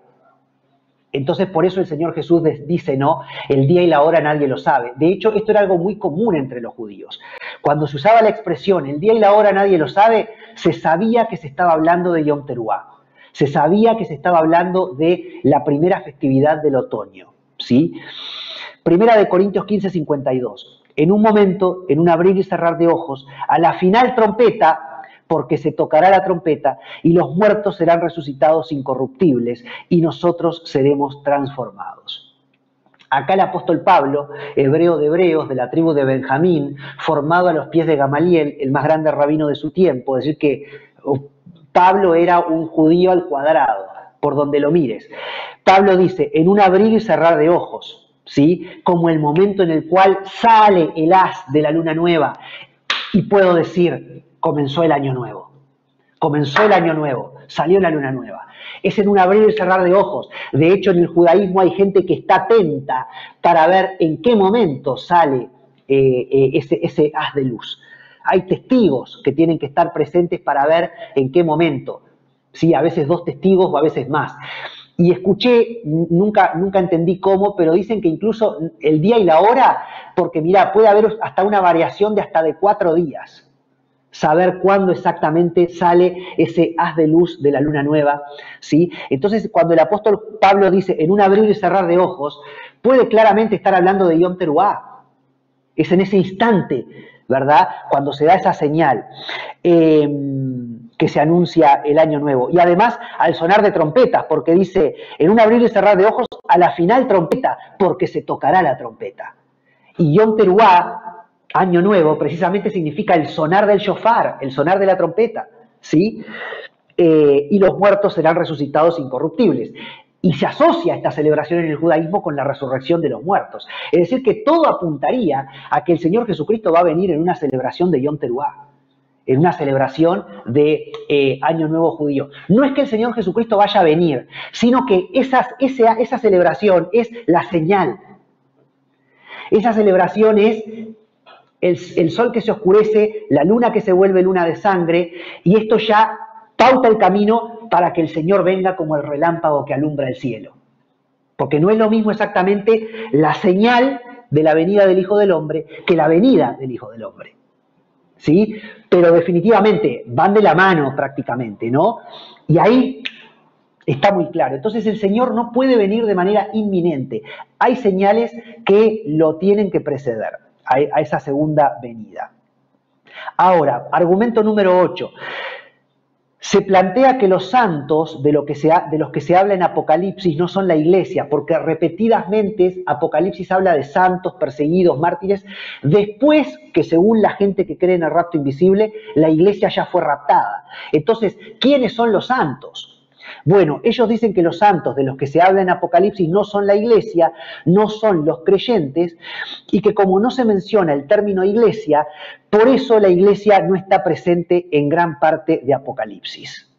Entonces, por eso el Señor Jesús dice, no, el día y la hora nadie lo sabe. De hecho, esto era algo muy común entre los judíos. Cuando se usaba la expresión, el día y la hora nadie lo sabe, se sabía que se estaba hablando de Yom Teruah. Se sabía que se estaba hablando de la primera festividad del otoño, ¿sí? Primera de Corintios 15, 52. En un momento, en un abrir y cerrar de ojos, a la final trompeta, porque se tocará la trompeta, y los muertos serán resucitados incorruptibles, y nosotros seremos transformados. Acá el apóstol Pablo, hebreo de hebreos, de la tribu de Benjamín, formado a los pies de Gamaliel, el más grande rabino de su tiempo, es decir que Pablo era un judío al cuadrado, por donde lo mires. Pablo dice, en un abrir y cerrar de ojos, ¿sí? Como el momento en el cual sale el haz de la luna nueva, y puedo decir, comenzó el año nuevo. Comenzó el año nuevo, salió la luna nueva. Es en un abrir y cerrar de ojos. De hecho, en el judaísmo hay gente que está atenta para ver en qué momento sale ese haz de luz. Hay testigos que tienen que estar presentes para ver en qué momento. Sí, a veces 2 testigos o a veces más. Y escuché, nunca entendí cómo, pero dicen que incluso el día y la hora, porque mirá, puede haber hasta una variación de hasta de 4 días. Saber cuándo exactamente sale ese haz de luz de la luna nueva, ¿sí? Entonces, cuando el apóstol Pablo dice en un abrir y cerrar de ojos, puede claramente estar hablando de Yom Teruah. Es en ese instante, ¿verdad? Cuando se da esa señal que se anuncia el año nuevo. Y además al sonar de trompetas, porque dice, en un abrir y cerrar de ojos, a la final trompeta, porque se tocará la trompeta. Y Yom Teruah, año nuevo, precisamente significa el sonar del shofar, el sonar de la trompeta, ¿sí? Y los muertos serán resucitados incorruptibles. Y se asocia esta celebración en el judaísmo con la resurrección de los muertos. Es decir, que todo apuntaría a que el Señor Jesucristo va a venir en una celebración de Yom Teruah, en una celebración de Año Nuevo Judío. No es que el Señor Jesucristo vaya a venir, sino que esa celebración es la señal. Esa celebración es el sol que se oscurece, la luna que se vuelve luna de sangre, y esto ya pauta el camino para que el Señor venga como el relámpago que alumbra el cielo. Porque no es lo mismo exactamente la señal de la venida del Hijo del Hombre que la venida del Hijo del Hombre. ¿Sí? Pero definitivamente van de la mano prácticamente, ¿no? Y ahí está muy claro. Entonces el Señor no puede venir de manera inminente. Hay señales que lo tienen que preceder a esa segunda venida. Ahora, argumento número 8. Se plantea que los santos de los que se habla en Apocalipsis no son la iglesia, porque repetidamente Apocalipsis habla de santos, perseguidos, mártires, después que según la gente que cree en el rapto invisible, la iglesia ya fue raptada. Entonces, ¿quiénes son los santos? Bueno, ellos dicen que los santos de los que se habla en Apocalipsis no son la iglesia, no son los creyentes, y que como no se menciona el término iglesia, por eso la iglesia no está presente en gran parte de Apocalipsis.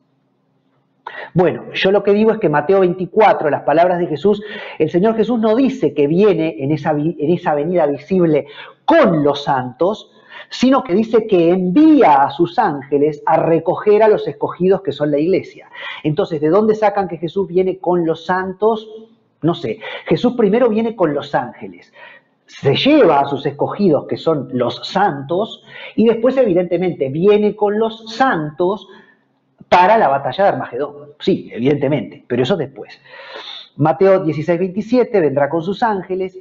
Bueno, yo lo que digo es que Mateo 24, las palabras de Jesús, el Señor Jesús no dice que viene en esa venida visible con los santos, sino que dice que envía a sus ángeles a recoger a los escogidos que son la iglesia. Entonces, ¿de dónde sacan que Jesús viene con los santos? No sé. Jesús primero viene con los ángeles, se lleva a sus escogidos que son los santos y después evidentemente viene con los santos para la batalla de Armagedón. Sí, evidentemente, pero eso después. Mateo 16, 27 vendrá con sus ángeles.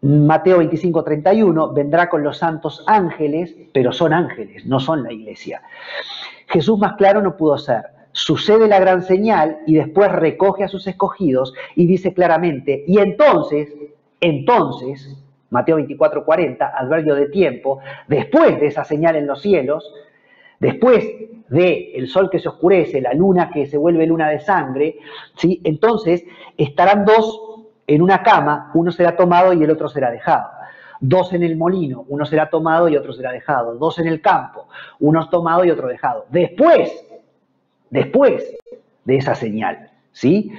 Mateo 25, 31 vendrá con los santos ángeles, pero son ángeles, no son la iglesia. Jesús más claro no pudo ser. Sucede la gran señal y después recoge a sus escogidos y dice claramente, y entonces, Mateo 24, 40, adverbio de tiempo, después de esa señal en los cielos, después del sol que se oscurece, la luna que se vuelve luna de sangre, ¿sí? Entonces estarán dos en una cama, uno será tomado y el otro será dejado. Dos en el molino, uno será tomado y otro será dejado. Dos en el campo, uno tomado y otro dejado. Después de esa señal, ¿sí?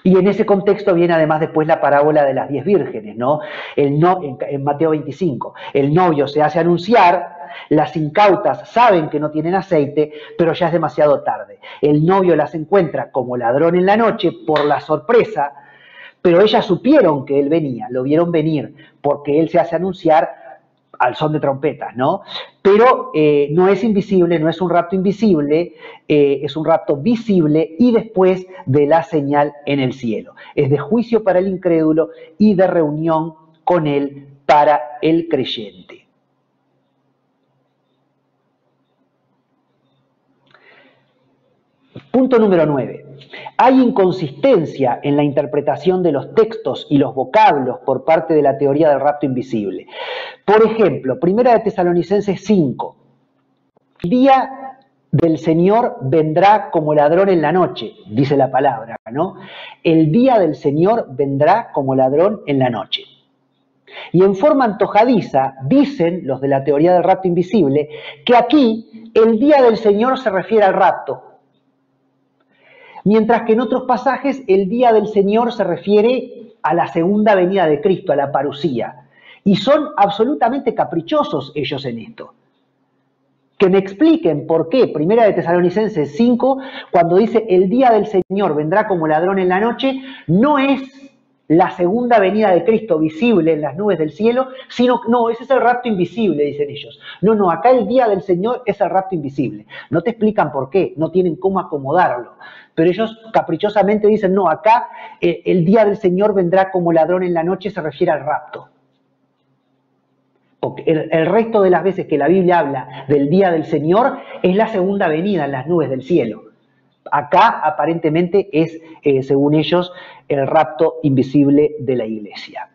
Y en ese contexto viene además después la parábola de las 10 vírgenes, ¿no? En Mateo 25, el novio se hace anunciar, las incautas saben que no tienen aceite, pero ya es demasiado tarde. El novio las encuentra como ladrón en la noche por la sorpresa, pero ellas supieron que él venía, lo vieron venir, porque él se hace anunciar al son de trompetas, ¿no? Pero no es invisible, no es un rapto invisible, es un rapto visible y después de la señal en el cielo. Es de juicio para el incrédulo y de reunión con él para el creyente. Punto número 9. Hay inconsistencia en la interpretación de los textos y los vocablos por parte de la teoría del rapto invisible. Por ejemplo, 1 de Tesalonicenses 5. El día del Señor vendrá como ladrón en la noche, dice la palabra, ¿no? El día del Señor vendrá como ladrón en la noche. Y en forma antojadiza dicen los de la teoría del rapto invisible que aquí el día del Señor se refiere al rapto, mientras que en otros pasajes el día del Señor se refiere a la segunda venida de Cristo, a la parusía. Y son absolutamente caprichosos ellos en esto. Que me expliquen por qué 1 de Tesalonicenses 5, cuando dice el día del Señor vendrá como ladrón en la noche, no es la segunda venida de Cristo visible en las nubes del cielo, sino, no, ese es el rapto invisible, dicen ellos. No, acá el día del Señor es el rapto invisible. No te explican por qué, no tienen cómo acomodarlo. Pero ellos caprichosamente dicen, no, acá el día del Señor vendrá como ladrón en la noche, se refiere al rapto. Porque el resto de las veces que la Biblia habla del día del Señor es la segunda venida en las nubes del cielo. Acá aparentemente es, según ellos, el rapto invisible de la iglesia.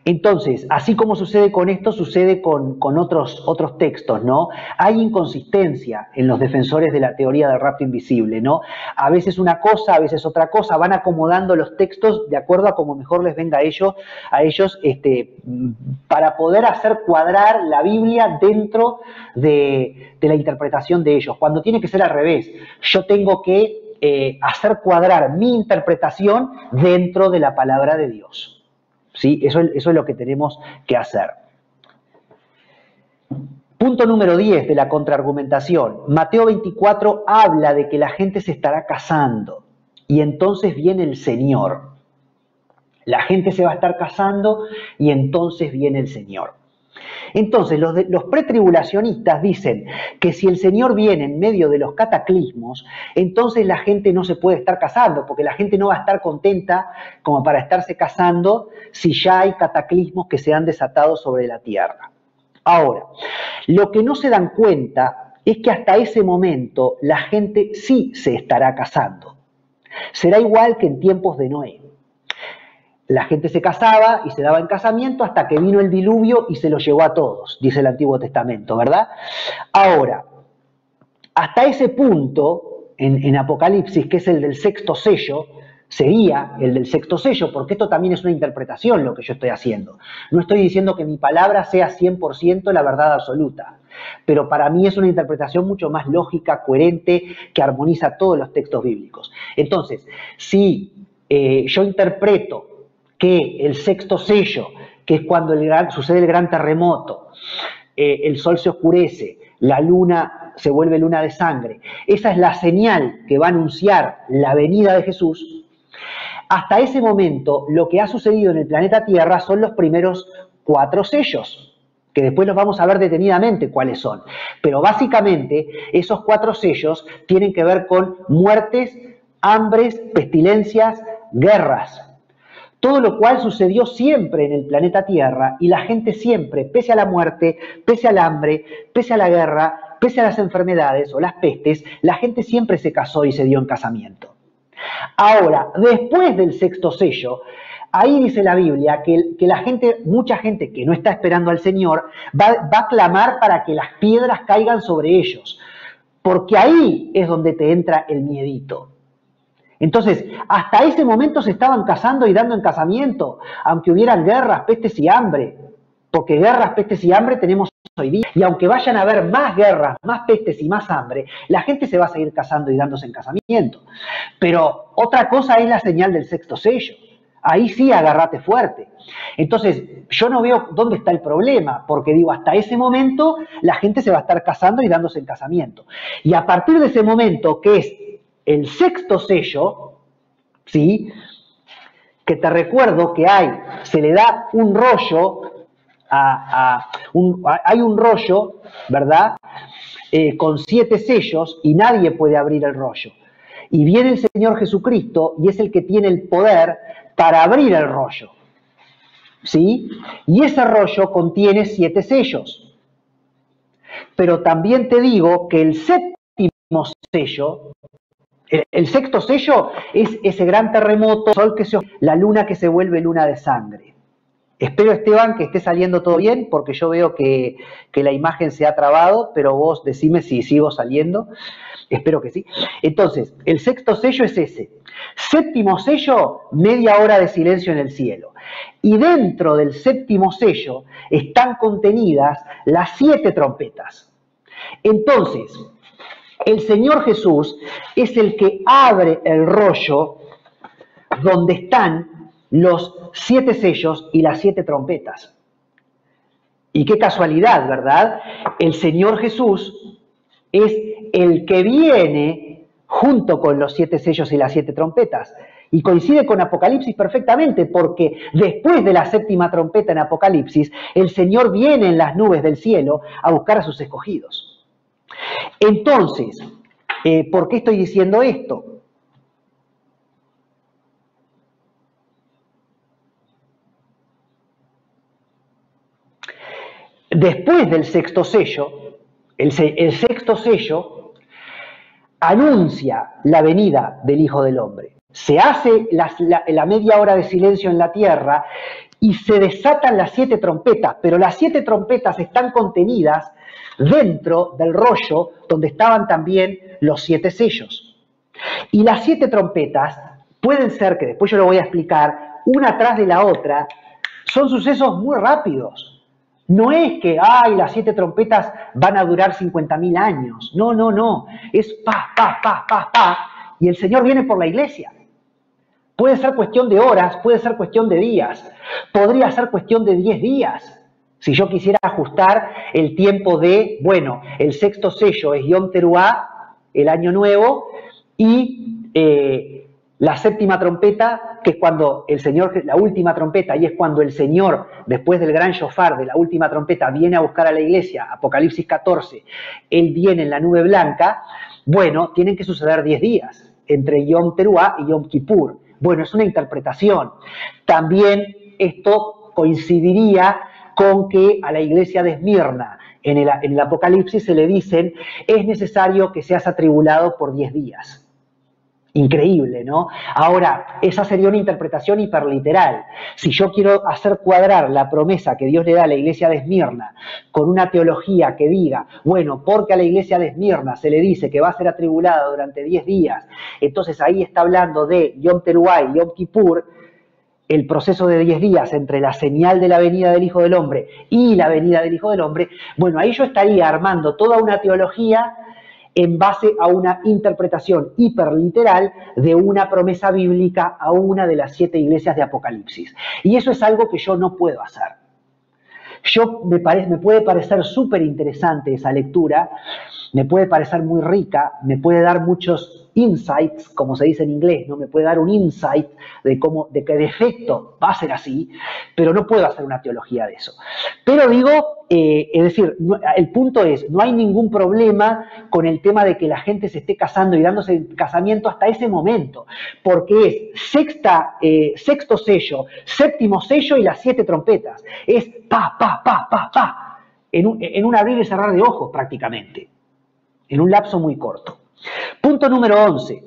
Entonces, así como sucede con esto, sucede con otros textos, ¿no? Hay inconsistencia en los defensores de la teoría del rapto invisible, ¿no? A veces una cosa, a veces otra cosa, van acomodando los textos de acuerdo a como mejor les venga a ellos para poder hacer cuadrar la Biblia dentro de la interpretación de ellos, cuando tiene que ser al revés. Yo tengo que hacer cuadrar mi interpretación dentro de la palabra de Dios. ¿Sí? Eso es lo que tenemos que hacer. Punto número 10 de la contraargumentación. Mateo 24 habla de que la gente se estará casando y entonces viene el Señor. La gente se va a estar casando y entonces viene el Señor. Entonces, los pretribulacionistas dicen que si el Señor viene en medio de los cataclismos, entonces la gente no se puede estar casando, porque la gente no va a estar contenta como para estarse casando si ya hay cataclismos que se han desatado sobre la tierra. Ahora, lo que no se dan cuenta es que hasta ese momento la gente sí se estará casando. Será igual que en tiempos de Noé. La gente se casaba y se daba en casamiento hasta que vino el diluvio y se los llevó a todos, dice el Antiguo Testamento, ¿verdad? Ahora, hasta ese punto, en Apocalipsis, que es el del sexto sello, sería el del sexto sello, porque esto también es una interpretación lo que yo estoy haciendo. No estoy diciendo que mi palabra sea 100% la verdad absoluta, pero para mí es una interpretación mucho más lógica, coherente, que armoniza todos los textos bíblicos. Entonces, si yo interpreto que el sexto sello, que es cuando sucede el gran terremoto, el sol se oscurece, la luna se vuelve luna de sangre, esa es la señal que va a anunciar la venida de Jesús. Hasta ese momento, lo que ha sucedido en el planeta Tierra son los primeros 4 sellos, que después los vamos a ver detenidamente cuáles son. Pero básicamente, esos 4 sellos tienen que ver con muertes, hambres, pestilencias, guerras. Todo lo cual sucedió siempre en el planeta Tierra y la gente siempre, pese a la muerte, pese al hambre, pese a la guerra, pese a las enfermedades o las pestes, la gente siempre se casó y se dio en casamiento. Ahora, después del sexto sello, ahí dice la Biblia que la gente, mucha gente que no está esperando al Señor, va a clamar para que las piedras caigan sobre ellos, porque ahí es donde te entra el miedito. Entonces, hasta ese momento se estaban casando y dando en casamiento, aunque hubieran guerras, pestes y hambre, porque guerras, pestes y hambre tenemos hoy día, y aunque vayan a haber más guerras, más pestes y más hambre, la gente se va a seguir casando y dándose en casamiento. Pero otra cosa es la señal del sexto sello. Ahí sí agárrate fuerte. Entonces, yo no veo dónde está el problema, porque digo, hasta ese momento la gente se va a estar casando y dándose en casamiento. Y a partir de ese momento, que es el sexto sello, ¿sí? Que te recuerdo que se le da un rollo, hay un rollo, ¿verdad? Con 7 sellos y nadie puede abrir el rollo. Y viene el Señor Jesucristo y es el que tiene el poder para abrir el rollo, ¿sí? Y ese rollo contiene 7 sellos. Pero también te digo que el séptimo sello, el sexto sello es ese gran terremoto, sol la luna que se vuelve luna de sangre. Espero, Esteban, que esté saliendo todo bien, porque yo veo que la imagen se ha trabado, pero vos decime si sigo saliendo. Espero que sí. Entonces, el sexto sello es ese. Séptimo sello, media hora de silencio en el cielo. Y dentro del séptimo sello están contenidas las 7 trompetas. Entonces, el Señor Jesús es el que abre el rollo donde están los 7 sellos y las 7 trompetas. Y qué casualidad, ¿verdad? El Señor Jesús es el que viene junto con los 7 sellos y las 7 trompetas. Y coincide con Apocalipsis perfectamente, porque después de la séptima trompeta en Apocalipsis, el Señor viene en las nubes del cielo a buscar a sus escogidos. Entonces, ¿por qué estoy diciendo esto? Después del sexto sello, el sexto sello anuncia la venida del Hijo del Hombre. Se hace la media hora de silencio en la tierra y se desatan las 7 trompetas, pero las 7 trompetas están contenidas dentro del rollo donde estaban también los 7 sellos. Y las 7 trompetas pueden ser, que después yo lo voy a explicar, una tras de la otra, son sucesos muy rápidos. No es que, las 7 trompetas van a durar 50.000 años. No, no, no. Es pa, pa, pa, pa, pa. Y el Señor viene por la iglesia. Puede ser cuestión de horas, puede ser cuestión de días. Podría ser cuestión de 10 días. Si yo quisiera ajustar el tiempo de, el sexto sello es Yom Teruah, el año nuevo, y la séptima trompeta, que es cuando el Señor, la última trompeta, y es cuando el Señor, después del gran shofar de la última trompeta, viene a buscar a la iglesia, Apocalipsis 14, Él viene en la nube blanca, tienen que suceder 10 días, entre Yom Teruah y Yom Kippur. Es una interpretación. También esto coincidiría con que a la iglesia de Esmirna, en el Apocalipsis se le dicen, es necesario que seas atribulado por 10 días. Increíble, ¿no? Ahora, esa sería una interpretación hiperliteral. Si yo quiero hacer cuadrar la promesa que Dios le da a la iglesia de Esmirna con una teología que diga, bueno, porque a la iglesia de Esmirna se le dice que va a ser atribulada durante 10 días, entonces ahí está hablando de Yom Teruah y Yom Kippur, el proceso de 10 días entre la señal de la venida del Hijo del Hombre y la venida del Hijo del Hombre, bueno, ahí yo estaría armando toda una teología en base a una interpretación hiperliteral de una promesa bíblica a una de las 7 iglesias de Apocalipsis. Y eso es algo que yo no puedo hacer. Me puede parecer súper interesante esa lectura, me puede parecer muy rica, me puede dar muchos insights, como se dice en inglés, ¿no? Me puede dar un insight de que de efecto va a ser así, pero no puedo hacer una teología de eso. Pero digo, es decir, el punto es, no hay ningún problema con el tema de que la gente se esté casando y dándose casamiento hasta ese momento, porque es sexto sello, séptimo sello y las 7 trompetas. Es pa, pa, pa, pa, pa, en un abrir y cerrar de ojos prácticamente, en un lapso muy corto. Punto número 11,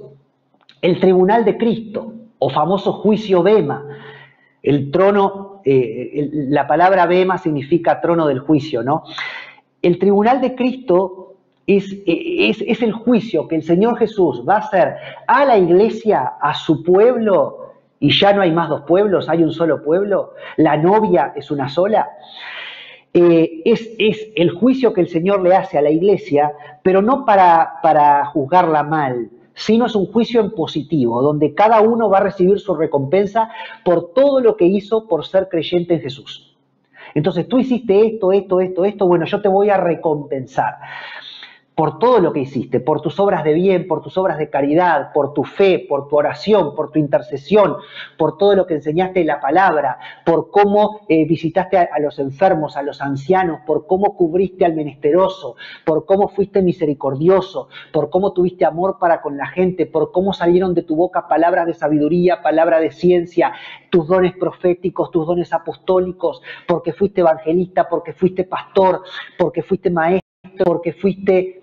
el tribunal de Cristo, o famoso juicio Bema. El trono, la palabra Bema significa trono del juicio, ¿no? El tribunal de Cristo es el juicio que el Señor Jesús va a hacer a la iglesia, a su pueblo, y ya no hay más 2 pueblos, hay un solo pueblo, la novia es una sola. Es el juicio que el Señor le hace a la iglesia, pero no para juzgarla mal, sino es un juicio en positivo, donde cada uno va a recibir su recompensa por todo lo que hizo por ser creyente en Jesús. Entonces, tú hiciste esto, bueno, yo te voy a recompensar por todo lo que hiciste, por tus obras de bien, por tus obras de caridad, por tu fe, por tu oración, por tu intercesión, por todo lo que enseñaste en la palabra, por cómo visitaste a los enfermos, a los ancianos, por cómo cubriste al menesteroso, por cómo fuiste misericordioso, por cómo tuviste amor para con la gente, por cómo salieron de tu boca palabras de sabiduría, palabras de ciencia, tus dones proféticos, tus dones apostólicos, porque fuiste evangelista, porque fuiste pastor, porque fuiste maestro, porque fuiste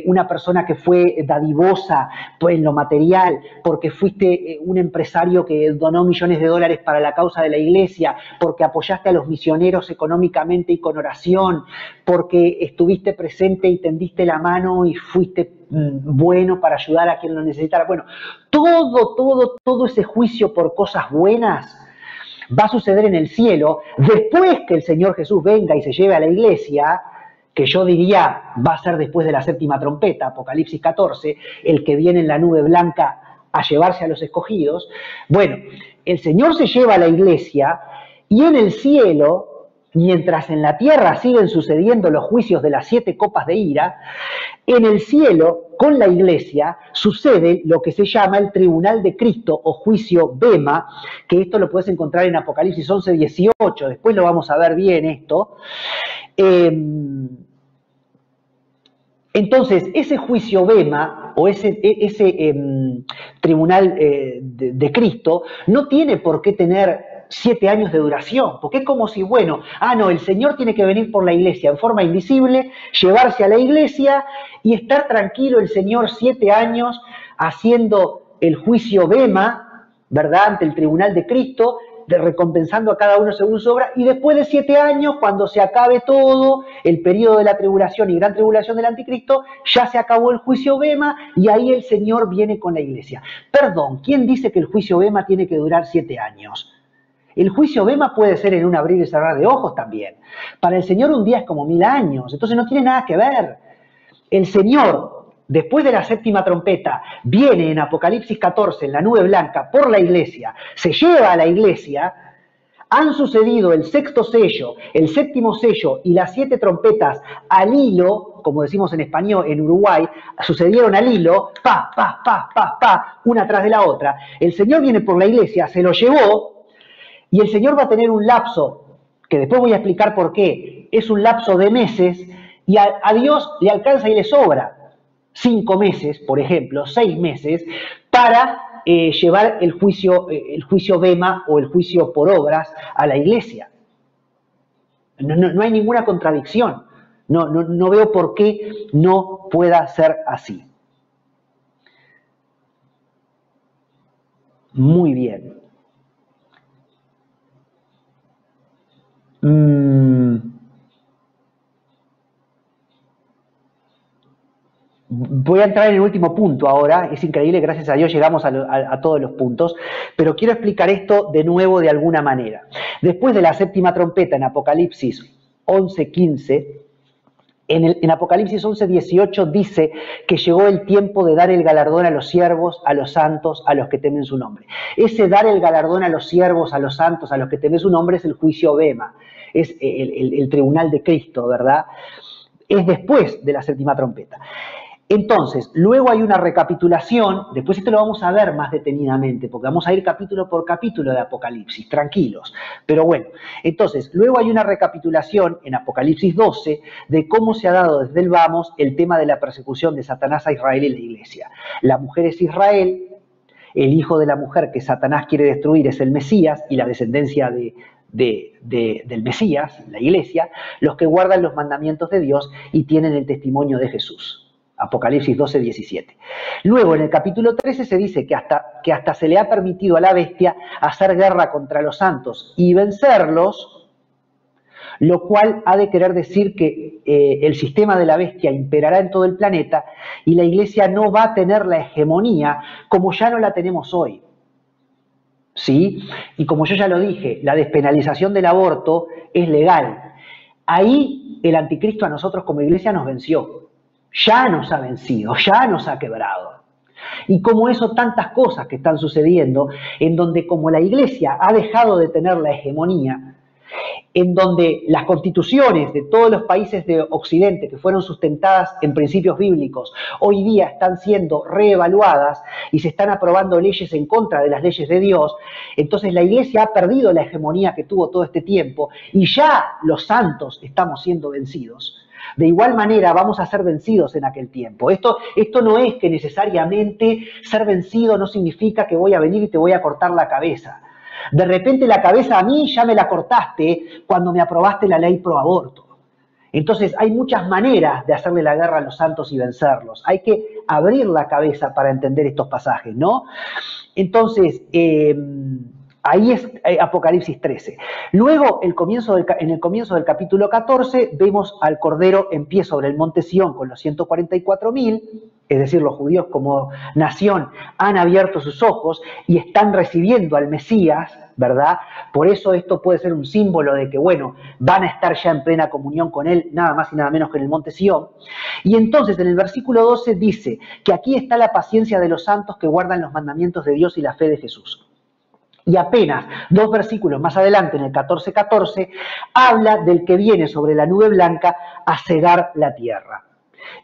una persona que fue dadivosa pues, en lo material, porque fuiste un empresario que donó millones de dólares para la causa de la iglesia, porque apoyaste a los misioneros económicamente y con oración, porque estuviste presente y tendiste la mano y fuiste bueno para ayudar a quien lo necesitara. Bueno, todo ese juicio por cosas buenas va a suceder en el cielo después que el Señor Jesús venga y se lleve a la iglesia, que yo diría va a ser después de la 7ª trompeta, Apocalipsis 14, el que viene en la nube blanca a llevarse a los escogidos. Bueno, el Señor se lleva a la iglesia y en el cielo, mientras en la tierra siguen sucediendo los juicios de las 7 copas de ira, en el cielo, con la iglesia, sucede lo que se llama el tribunal de Cristo o juicio Bema, que esto lo puedes encontrar en Apocalipsis 11, 18, después lo vamos a ver bien esto. Entonces, ese juicio Bema o ese tribunal de Cristo no tiene por qué tener 7 años de duración, porque es como si, bueno, no, el Señor tiene que venir por la iglesia en forma invisible, llevarse a la iglesia y estar tranquilo el Señor 7 años haciendo el juicio Bema, ¿verdad?, ante el tribunal de Cristo, recompensando a cada uno según su obra, y después de 7 años, cuando se acabe todo el periodo de la tribulación y gran tribulación del anticristo, ya se acabó el juicio Bema y ahí el Señor viene con la iglesia. Perdón, ¿quién dice que el juicio Bema tiene que durar 7 años? El juicio Bema puede ser en un abrir y cerrar de ojos también. Para el Señor un día es como 1000 años, entonces no tiene nada que ver. El Señor, después de la 7ª trompeta, viene en Apocalipsis 14, en la nube blanca, por la iglesia, se lleva a la iglesia, han sucedido el 6º sello, el 7º sello y las 7 trompetas al hilo, como decimos en español, en Uruguay, sucedieron al hilo, pa, pa, pa, pa, pa, una tras de la otra. El Señor viene por la iglesia, se lo llevó, y el Señor va a tener un lapso, que después voy a explicar por qué, es un lapso de meses, y a Dios le alcanza y le sobra 5 meses, por ejemplo, 6 meses, para llevar el juicio Bema o el juicio por obras a la iglesia. No hay ninguna contradicción. No veo por qué no pueda ser así. Muy bien. Voy a entrar en el último punto ahora, es increíble, gracias a Dios llegamos a todos los puntos, pero quiero explicar esto de nuevo de alguna manera. Después de la séptima trompeta en Apocalipsis 11:15, en Apocalipsis 11:18 dice que llegó el tiempo de dar el galardón a los siervos, a los santos, a los que temen su nombre. Ese dar el galardón a los siervos, a los santos, a los que temen su nombre es el juicio Bema, es el tribunal de Cristo, ¿verdad? Es después de la séptima trompeta. Entonces, luego hay una recapitulación, después esto lo vamos a ver más detenidamente, porque vamos a ir capítulo por capítulo de Apocalipsis, tranquilos. Pero bueno, entonces, luego hay una recapitulación en Apocalipsis 12 de cómo se ha dado desde el vamos el tema de la persecución de Satanás a Israel y la iglesia. La mujer es Israel, el hijo de la mujer que Satanás quiere destruir es el Mesías y la descendencia del Mesías, la iglesia, los que guardan los mandamientos de Dios y tienen el testimonio de Jesús. Apocalipsis 12:17. Luego, en el capítulo 13 se dice que hasta se le ha permitido a la bestia hacer guerra contra los santos y vencerlos, lo cual ha de querer decir que el sistema de la bestia imperará en todo el planeta y la iglesia no va a tener la hegemonía como ya no la tenemos hoy. ¿Sí? Y como yo ya lo dije, la despenalización del aborto es legal. Ahí el anticristo a nosotros como iglesia nos venció. Ya nos ha vencido, ya nos ha quebrado. Y como eso, tantas cosas que están sucediendo, en donde como la iglesia ha dejado de tener la hegemonía, en donde las constituciones de todos los países de Occidente que fueron sustentadas en principios bíblicos, hoy día están siendo reevaluadas y se están aprobando leyes en contra de las leyes de Dios, entonces la iglesia ha perdido la hegemonía que tuvo todo este tiempo y ya los santos estamos siendo vencidos. De igual manera vamos a ser vencidos en aquel tiempo. Esto no es que necesariamente ser vencido no significa que voy a venir y te voy a cortar la cabeza. De repente la cabeza a mí ya me la cortaste cuando me aprobaste la ley pro aborto. Entonces hay muchas maneras de hacerle la guerra a los santos y vencerlos. Hay que abrir la cabeza para entender estos pasajes, ¿no? Entonces, ahí es Apocalipsis 13. Luego, en el comienzo del capítulo 14, vemos al Cordero en pie sobre el monte Sión con los 144.000, es decir, los judíos como nación han abierto sus ojos y están recibiendo al Mesías, ¿verdad? Por eso esto puede ser un símbolo de que, bueno, van a estar ya en plena comunión con Él, nada más y nada menos que en el monte Sión. Y entonces en el versículo 12 dice que aquí está la paciencia de los santos que guardan los mandamientos de Dios y la fe de Jesús. Y apenas 2 versículos más adelante, en el 14:14, habla del que viene sobre la nube blanca a cegar la tierra.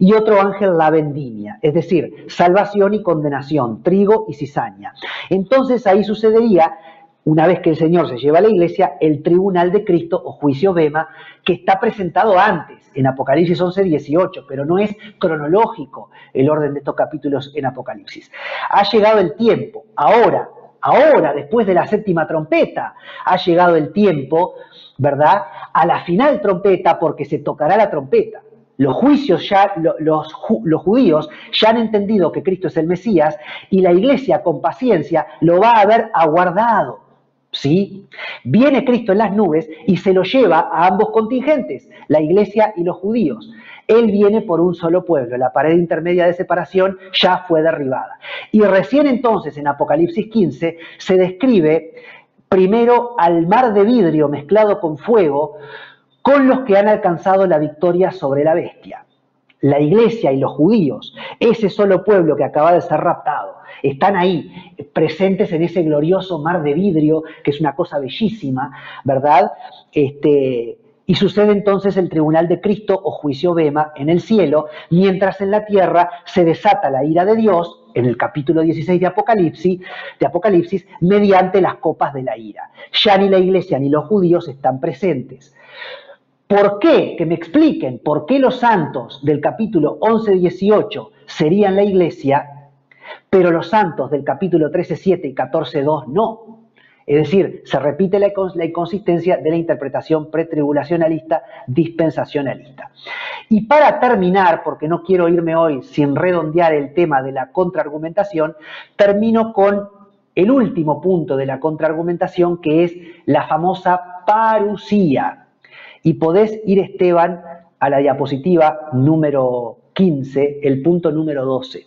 Y otro ángel la vendimia, es decir, salvación y condenación, trigo y cizaña. Entonces ahí sucedería, una vez que el Señor se lleva a la iglesia, el tribunal de Cristo o juicio Bema, que está presentado antes, en Apocalipsis 11:18, pero no es cronológico el orden de estos capítulos en Apocalipsis. Ha llegado el tiempo, ahora, después de la séptima trompeta, ha llegado el tiempo, ¿verdad?, a la final trompeta, porque se tocará la trompeta. Los judíos ya han entendido que Cristo es el Mesías y la iglesia con paciencia lo va a haber aguardado. ¿Sí? Viene Cristo en las nubes y se lo lleva a ambos contingentes, la iglesia y los judíos. Él viene por un solo pueblo, la pared intermedia de separación ya fue derribada. Y recién entonces en Apocalipsis 15 se describe primero al mar de vidrio mezclado con fuego con los que han alcanzado la victoria sobre la bestia. La iglesia y los judíos, ese solo pueblo que acaba de ser raptado, están ahí presentes en ese glorioso mar de vidrio, que es una cosa bellísima, ¿verdad? Y sucede entonces el tribunal de Cristo o juicio Bema en el cielo, mientras en la tierra se desata la ira de Dios, en el capítulo 16 de Apocalipsis, mediante las copas de la ira. Ya ni la iglesia ni los judíos están presentes. ¿Por qué? Que me expliquen por qué los santos del capítulo 11:18 serían la iglesia, pero los santos del capítulo 13:7 y 14:2 no. Es decir, se repite la inconsistencia de la interpretación pretribulacionalista, dispensacionalista. Y para terminar, porque no quiero irme hoy sin redondear el tema de la contraargumentación, termino con el último punto de la contraargumentación, que es la famosa parusía. Y podés ir, Esteban, a la diapositiva número 15, el punto número 12,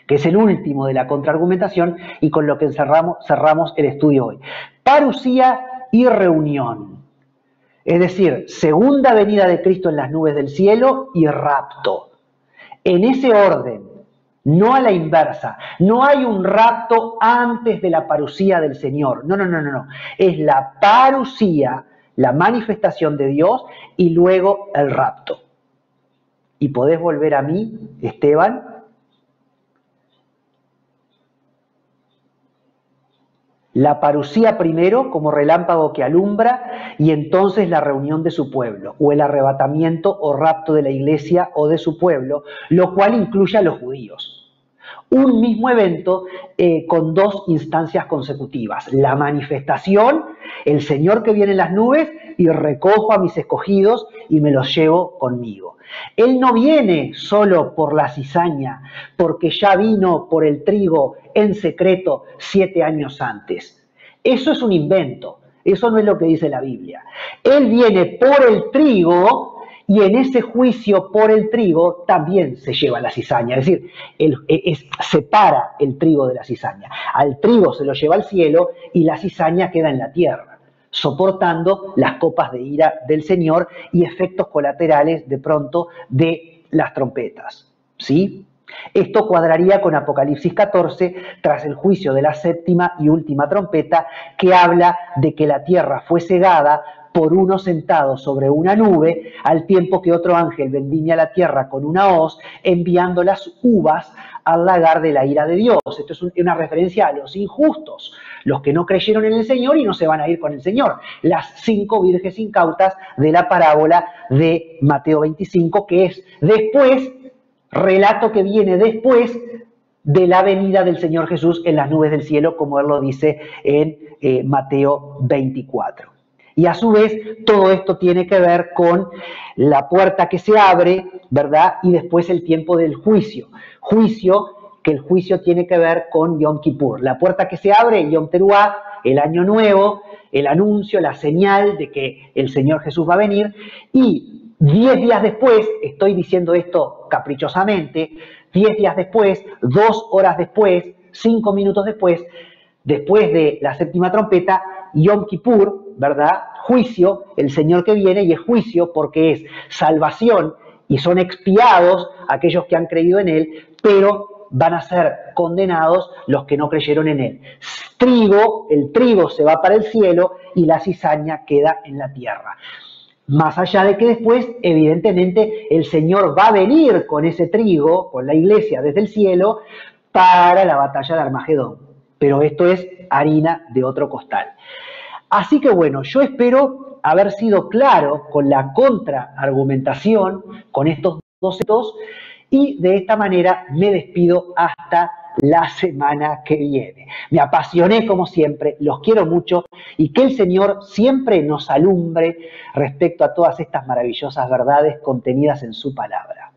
que es el último de la contraargumentación y con lo que cerramos el estudio hoy. Parusía y reunión. Es decir, segunda venida de Cristo en las nubes del cielo y rapto. En ese orden, no a la inversa. No hay un rapto antes de la parusía del Señor. No. Es la parusía, la manifestación de Dios y luego el rapto. ¿Y podés volver a mí, Esteban? La parusía primero como relámpago que alumbra y entonces la reunión de su pueblo o el arrebatamiento o rapto de la iglesia o de su pueblo, lo cual incluye a los judíos. Un mismo evento con dos instancias consecutivas. La manifestación, el Señor que viene en las nubes y recojo a mis escogidos y me los llevo conmigo. Él no viene solo por la cizaña, porque ya vino por el trigo en secreto 7 años antes. Eso es un invento, eso no es lo que dice la Biblia. Él viene por el trigo y en ese juicio por el trigo también se lleva la cizaña. Es decir, separa el trigo de la cizaña. Al trigo se lo lleva al cielo y la cizaña queda en la tierra, soportando las copas de ira del Señor y efectos colaterales de pronto de las trompetas. ¿Sí? Esto cuadraría con Apocalipsis 14, tras el juicio de la séptima y última trompeta, que habla de que la tierra fue cegada por uno sentado sobre una nube, al tiempo que otro ángel vendimia la tierra con una hoz, enviando las uvas al lagar de la ira de Dios. Esto es una referencia a los injustos, los que no creyeron en el Señor y no se van a ir con el Señor. Las 5 virges incautas de la parábola de Mateo 25, que es después, relato que viene después de la venida del Señor Jesús en las nubes del cielo, como él lo dice en Mateo 24. Y a su vez, todo esto tiene que ver con la puerta que se abre, ¿verdad? Y después el tiempo del juicio. Que el juicio tiene que ver con Yom Kippur. La puerta que se abre, Yom Teruah, el año nuevo, el anuncio, la señal de que el Señor Jesús va a venir. Y 10 días después, estoy diciendo esto caprichosamente, 10 días después, 2 horas después, 5 minutos después de la séptima trompeta, Yom Kippur, ¿verdad? Juicio, el Señor que viene, y es juicio porque es salvación y son expiados aquellos que han creído en Él, pero van a ser condenados los que no creyeron en Él. El trigo se va para el cielo y la cizaña queda en la tierra. Más allá de que después, evidentemente, el Señor va a venir con ese trigo, con la iglesia desde el cielo, para la batalla de Armagedón. Pero esto es harina de otro costal. Así que bueno, yo espero haber sido claro con la contraargumentación, con estos dos hitos, y de esta manera me despido hasta la semana que viene. Me apasioné como siempre, los quiero mucho y que el Señor siempre nos alumbre respecto a todas estas maravillosas verdades contenidas en su palabra.